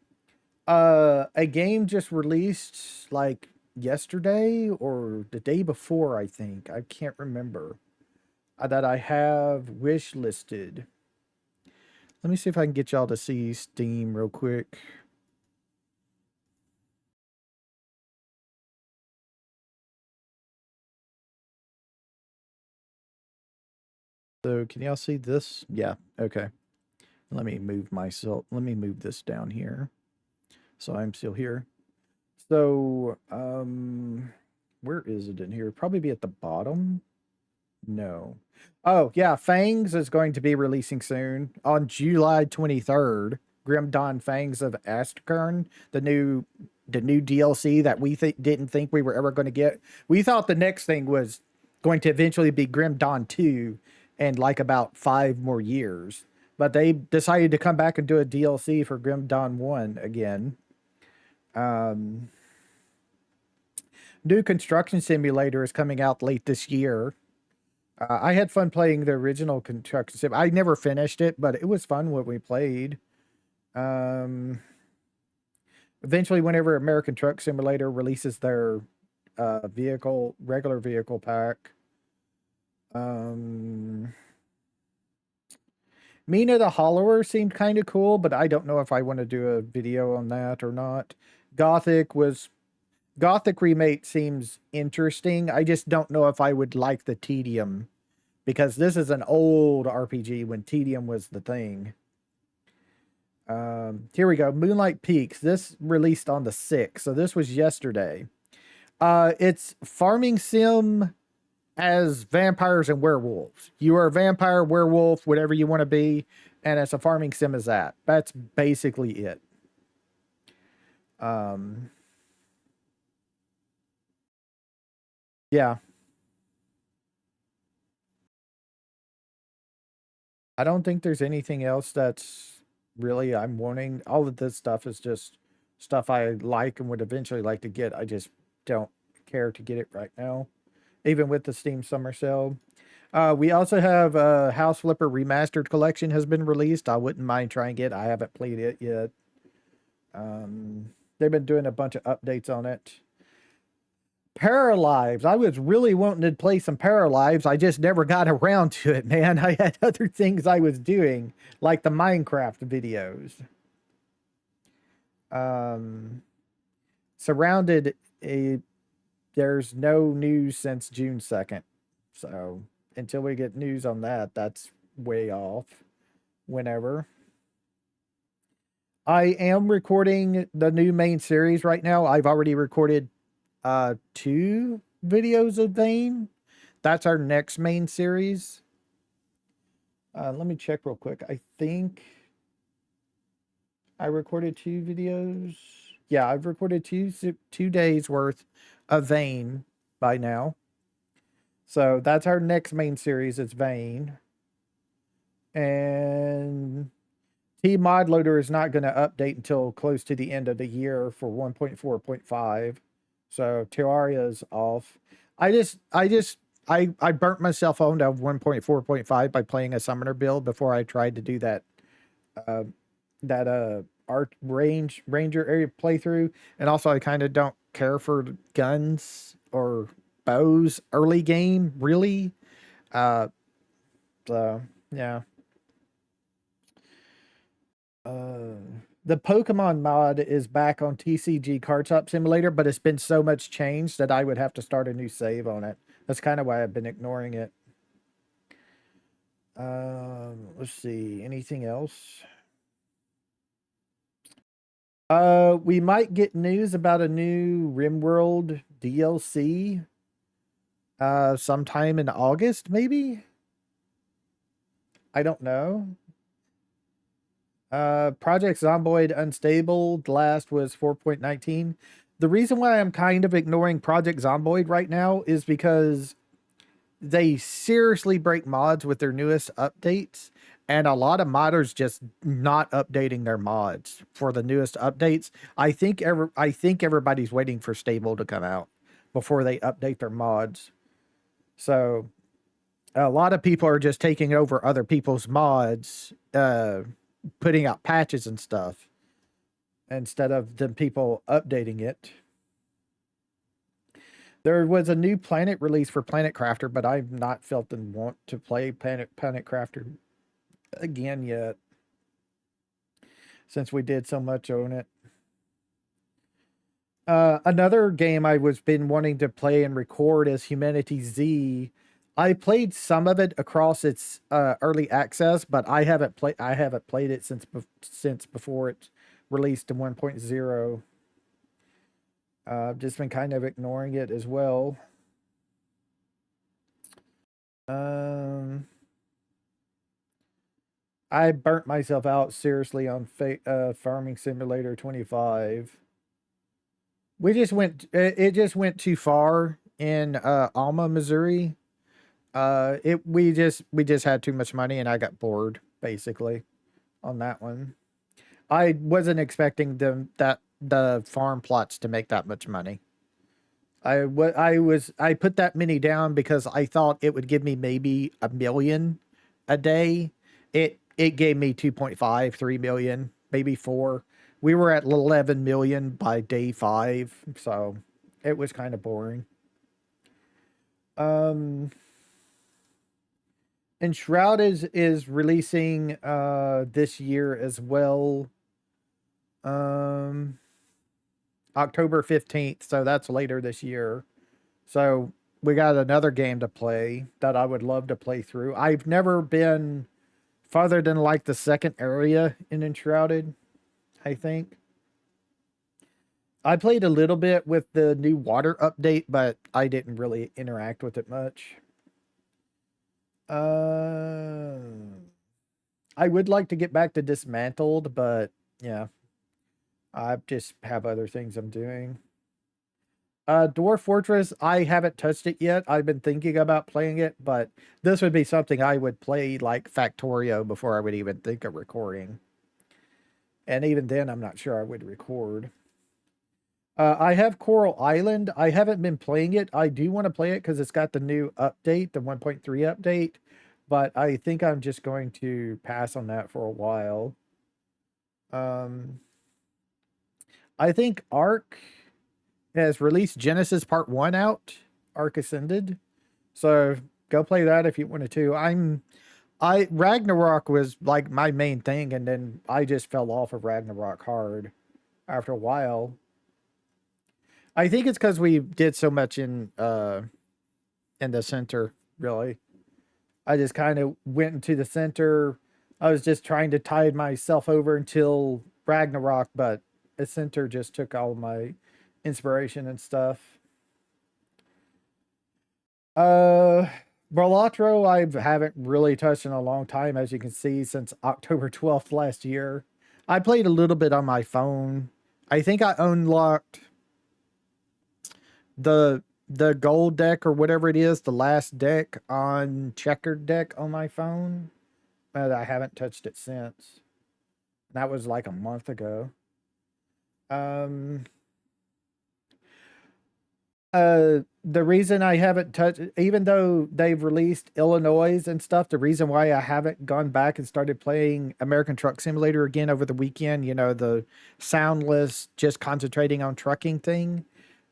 A game just released like yesterday or the day before, I think. I can't remember. That I have wish listed. Let me see if I can get y'all to see Steam real quick. So can y'all see this? Yeah, okay. Let me move myself. Let me move this down here. So I'm still here. So, where is it in here? Probably be at the bottom. No. Oh, yeah, Fangs is going to be releasing soon on July 23rd. Grim Dawn Fangs of Astkern, the new the new DLC that we didn't think we were ever going to get. We thought the next thing was going to eventually be Grim Dawn 2 and like about 5 more years. But they decided to come back and do a DLC for Grim Dawn 1 again. Um, New construction simulator is coming out late this year. I had fun playing the original construction sim. I never finished it, but it was fun when we played. Um, Eventually, whenever American Truck Simulator releases their regular vehicle pack, um, Mina the Hollower seemed kind of cool, but I don't know if I want to do a video on that or not. Gothic was Gothic remake seems interesting. I just don't know if I would like the tedium because this is an old RPG when tedium was the thing. Here we go. Moonlight Peaks. This released on the 6th, so this was yesterday. It's farming sim as vampires and werewolves. You are a vampire, werewolf, whatever you want to be, and it's a farming sim as that. That's basically it. Um, yeah, I don't think there's anything else that's really I'm wanting. All of this stuff is just stuff I like and would eventually like to get. I just don't care to get it right now, even with the Steam Summer Sale. We also have House Flipper Remastered Collection has been released. I wouldn't mind trying it. I haven't played it yet. They've been doing a bunch of updates on it. Paralives. I was really wanting to play some Paralives. I just never got around to it, man. I had other things I was doing, like the Minecraft videos. Um, Surrounded, a, there's no news since June 2nd. So until we get news on that, that's way off. Whenever. I am recording the new main series right now. I've already recorded 2 videos of Vane. That's our next main series. Let me check real quick. I think I recorded 2 videos. Yeah, I've recorded 2 days worth of Vane by now. So that's our next main series. It's Vane. And T Mod Loader is not going to update until close to the end of the year for 1.4.5. So Terraria's off. I burnt myself on to 1.4.5 by playing a summoner build before I tried to do uh that art ranger area playthrough. And also I kind of don't care for guns or bows early game, really. Uh so yeah. Uh, the Pokemon mod is back on TCG Card Top Simulator, but it's been so much change that I would have to start a new save on it. That's kind of why I've been ignoring it. Let's see. Anything else? We might get news about a new RimWorld DLC. Sometime in August, maybe. I don't know. Project Zomboid Unstable, the last was 4.19. The reason why I'm kind of ignoring Project Zomboid right now is because they seriously break mods with their newest updates, and a lot of modders just not updating their mods for the newest updates. I think everybody's waiting for Stable to come out before they update their mods. So a lot of people are just taking over other people's mods, putting out patches and stuff instead of the people updating it. There was a new Planet release for Planet Crafter, but I've not felt the want to play Planet Crafter again yet, since we did so much on it. Another game I was been wanting to play and record is Humanity Z. I played some of it across its early access, but I haven't played it since before it released to 1.0. I've just been kind of ignoring it as well. Um, I burnt myself out seriously on Farming Simulator 25. We just went. It just went too far in Alma, Missouri. We just had too much money, and I got bored basically on that one. I wasn't expecting the farm plots to make that much money. I put that many down because I thought it would give me maybe 1 million a day. It gave me 2.5, 3 million, maybe 4. We were at 11 million by day 5, so it was kind of boring. Um and Shroud is releasing this year as well. Um October 15th, so that's later this year. So we got another game to play that I would love to play through. I've never been farther than like the second area in Enshrouded, I think. I played a little bit with the new water update, but I didn't really interact with it much. Uh, I would like to get back to Dismantled, but yeah, I just have other things I'm doing. Dwarf Fortress, I haven't touched it yet. I've been thinking about playing it, but this would be something I would play like Factorio before I would even think of recording. And even then, I'm not sure I would record. I have Coral Island. I haven't been playing it. I do want to play it because it's got the new update, the 1.3 update, but I think I'm just going to pass on that for a while. Um, I think Ark has released Genesis Part 1 out, Ark Ascended. So go play that if you wanted to. I Ragnarok was like my main thing, and then I just fell off of Ragnarok hard after a while. I think it's because we did so much in the center, really. I just kind of went into the center. I was just trying to tide myself over until Ragnarok, but the center just took all my inspiration and stuff. Uh Brolatro I haven't really touched in a long time, as you can see, since October 12th last year. I played a little bit on my phone. I think I unlocked the gold deck or whatever it is, the last deck on checkered deck on my phone, but I haven't touched it since. That was like a month ago. Um the reason I haven't touched, even though they've released Illinois and stuff, the reason why I haven't gone back and started playing American Truck Simulator again over the weekend, the soundless, just concentrating on trucking thing,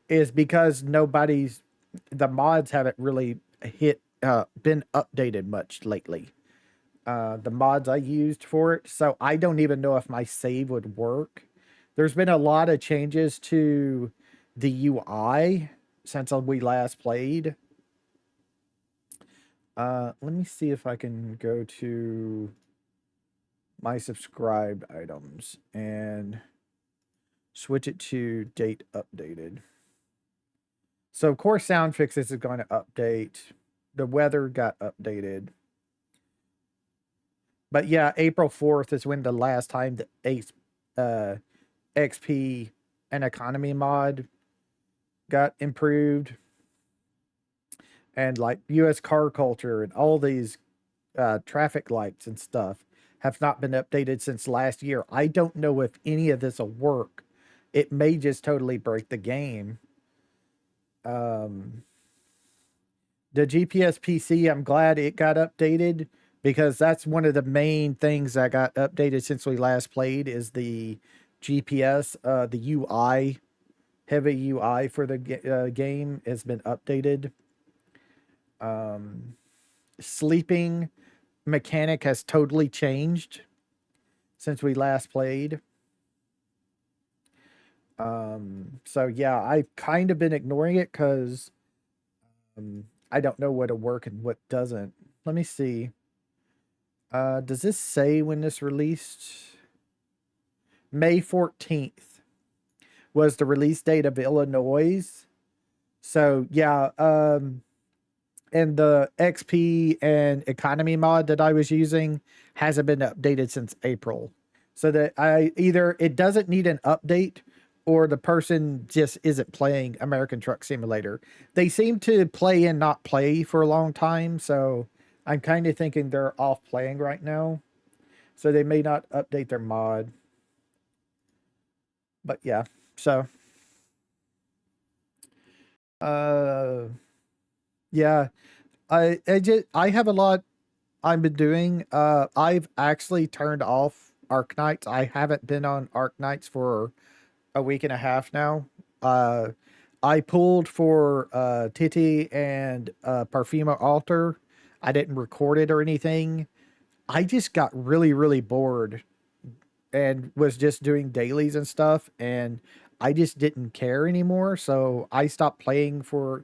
is because the mods haven't really been updated much lately. The mods I used for it, so I don't even know if my save would work. There's been a lot of changes to the UI since we last played. Let me see if I can go to my subscribed items and switch it to date updated. So core sound fixes is going to update. The weather got updated. But yeah, April 4th is when the last time the XP and economy mod got improved. And like US car culture and all these traffic lights and stuff have not been updated since last year. I don't know if any of this will work. It may just totally break the game. The GPS PC, I'm glad it got updated because that's one of the main things that got updated since we last played is the GPS, the UI, heavy UI for the game has been updated. Sleeping mechanic has totally changed since we last played. So yeah, I've kind of been ignoring it because I don't know what'll work and what doesn't. Let me see. Does this say when this released? May 14th was the release date of Illinois. So yeah, and the XP and economy mod that I was using hasn't been updated since April. So that it doesn't need an update, or the person just isn't playing American Truck Simulator. They seem to play and not play for a long time, so I'm kind of thinking they're off playing right now. So they may not update their mod. But yeah. So uh yeah, I have a lot I've been doing. I've actually turned off Arc Nights. I haven't been on Arc Nights for a week and a half now. Uh, I pulled for Titi and Parfuma Alter. I didn't record it or anything. I just got really, really bored and was just doing dailies and stuff, and I just didn't care anymore. So I stopped playing for,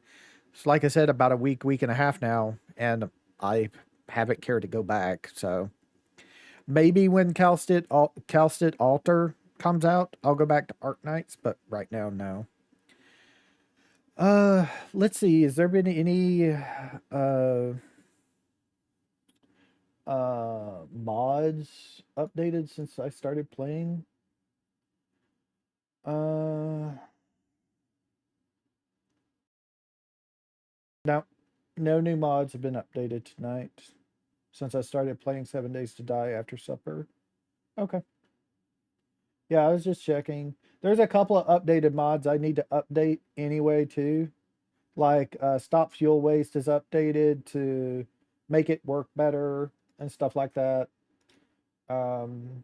like I said, about a week and a half now, and I haven't cared to go back. So maybe when Calstit Alter comes out, I'll go back to Arc Knights, but right now, no. Let's see. Has there been any mods updated since I started playing? Uh, no, no new mods have been updated tonight since I started playing 7 Days to Die after supper. Okay. Yeah, I was just checking. There's a couple of updated mods I need to update anyway too. Like stop fuel waste is updated to make it work better and stuff like that. Um,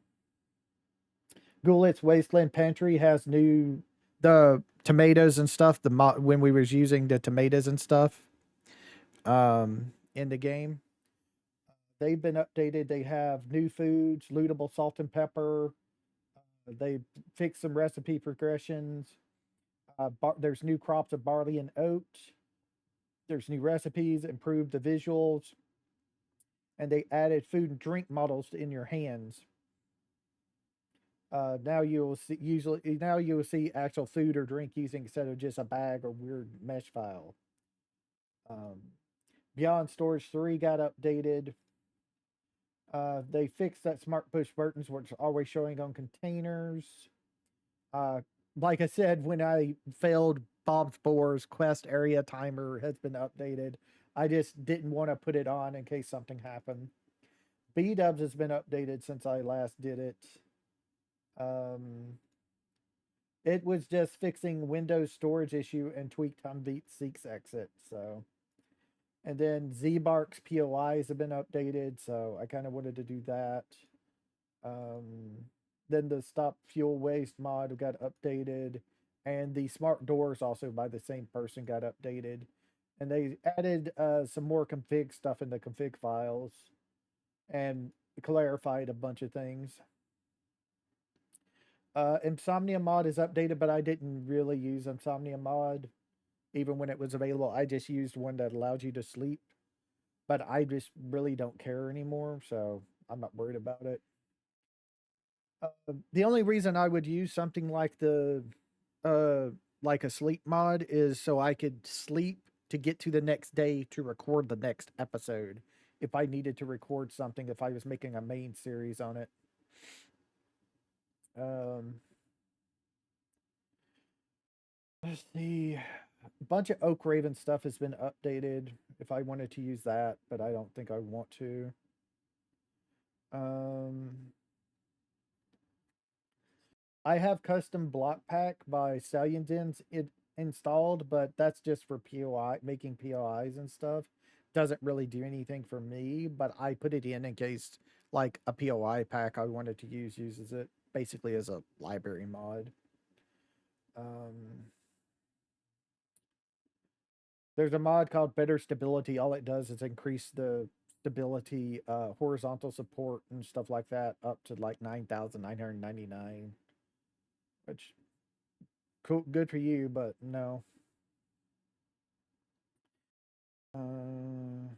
Goulet's Wasteland Pantry has new the tomatoes and stuff. When we was using the tomatoes and stuff in the game, they've been updated. They have new foods, lootable salt and pepper. They fixed some recipe progressions. There's new crops of barley and oat. There's new recipes, improved the visuals, and they added food and drink models in your hands. Now you will see actual food or drink using instead of just a bag or weird mesh file. Um, Beyond Storage 3 got updated. They fixed that smart push buttons, which are always showing on containers. Uh, like I said, when I failed Bob's Boar's quest area timer has been updated. I just didn't want to put it on in case something happened. B Dubs has been updated since I last did it. Um, it was just fixing Windows storage issue and tweaked Humveet Seeks exit. So, and then ZBark's POIs have been updated. So I kind of wanted to do that. Um, then the Stop Fuel Waste mod got updated, and the smart doors also by the same person got updated, and they added some more config stuff in the config files and clarified a bunch of things. Insomnia mod is updated, but I didn't really use Insomnia mod even when it was available. I just used one that allowed you to sleep, but I just really don't care anymore, so I'm not worried about it. The only reason I would use something uh, like a sleep mod is so I could sleep to get to the next day to record the next episode. If I needed to record something, if I was making a main series on it. Um, let's see. A bunch of Oak Raven stuff has been updated if I wanted to use that, but I don't think I want to. Um, I have custom block pack by Stallion Dens installed, but that's just for POI, making POIs and stuff. Doesn't really do anything for me, but I put it in case like a POI pack I wanted to use uses it basically as a library mod. Um, there's a mod called Better Stability. All it does is increase the stability, horizontal support and stuff like that up to like 9,999, which cool, good for you, but no. Uh,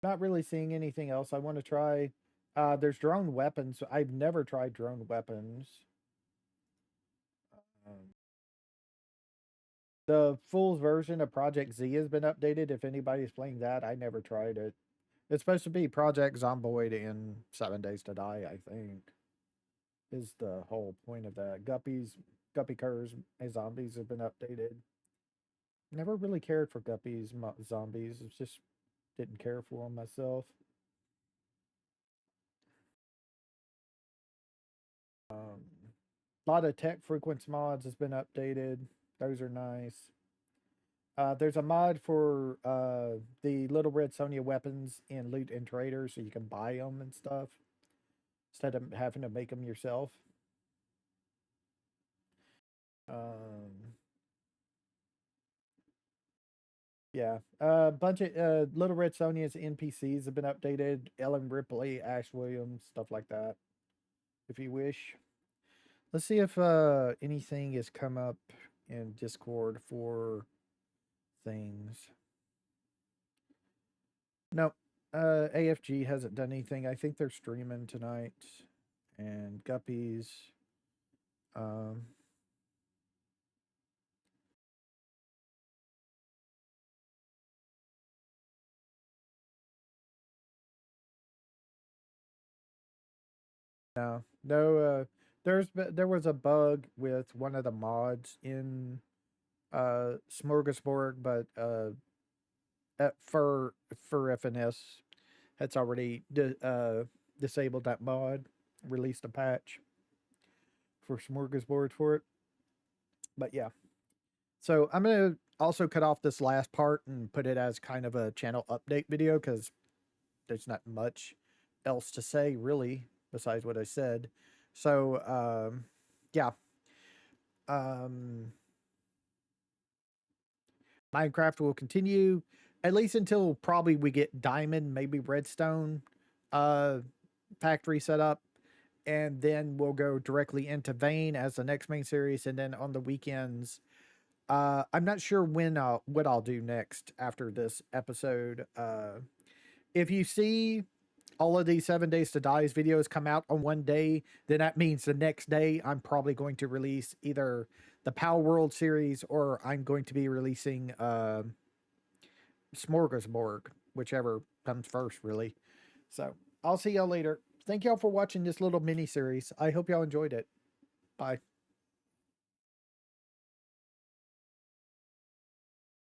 Not really seeing anything else I want to try. There's drone weapons. I've never tried drone weapons. Um, The full version of Project Z has been updated. If anybody's playing that, I never tried it. It's supposed to be Project Zomboid in 7 Days to Die, I think, is the whole point of that. Guppy Curs, and zombies have been updated. Never really cared for Guppies, zombies. It's just didn't care for them myself. A lot of tech frequency mods has been updated. Those are nice. There's a mod for the Little Red Sonya weapons in Loot and Trader, so you can buy them and stuff instead of having to make them yourself. Um, yeah, a bunch of Little Red Sonya's NPCs have been updated. Ellen Ripley, Ash Williams, stuff like that. If you wish, let's see if anything has come up in Discord for things. Nope. AFG hasn't done anything. I think they're streaming tonight. And Guppies. Um, no. There was a bug with one of the mods in Smorgasbord, but for FNS, it's already disabled that mod. Released a patch for Smorgasbord for it. But yeah, so I'm gonna also cut off this last part and put it as kind of a channel update video because there's not much else to say really besides what I said. So yeah. Um Minecraft will continue at least until probably we get diamond, maybe redstone uh factory set up, and then we'll go directly into Vein as the next main series, and then on the weekends I'm not sure when what I'll do next after this episode. If you see all of these 7 Days to Die's videos come out on one day, then that means the next day I'm probably going to release either the Power World series or I'm going to be releasing Smorgasbord, whichever comes first, really. So I'll see y'all later. Thank y'all for watching this little mini series. I hope y'all enjoyed it. Bye.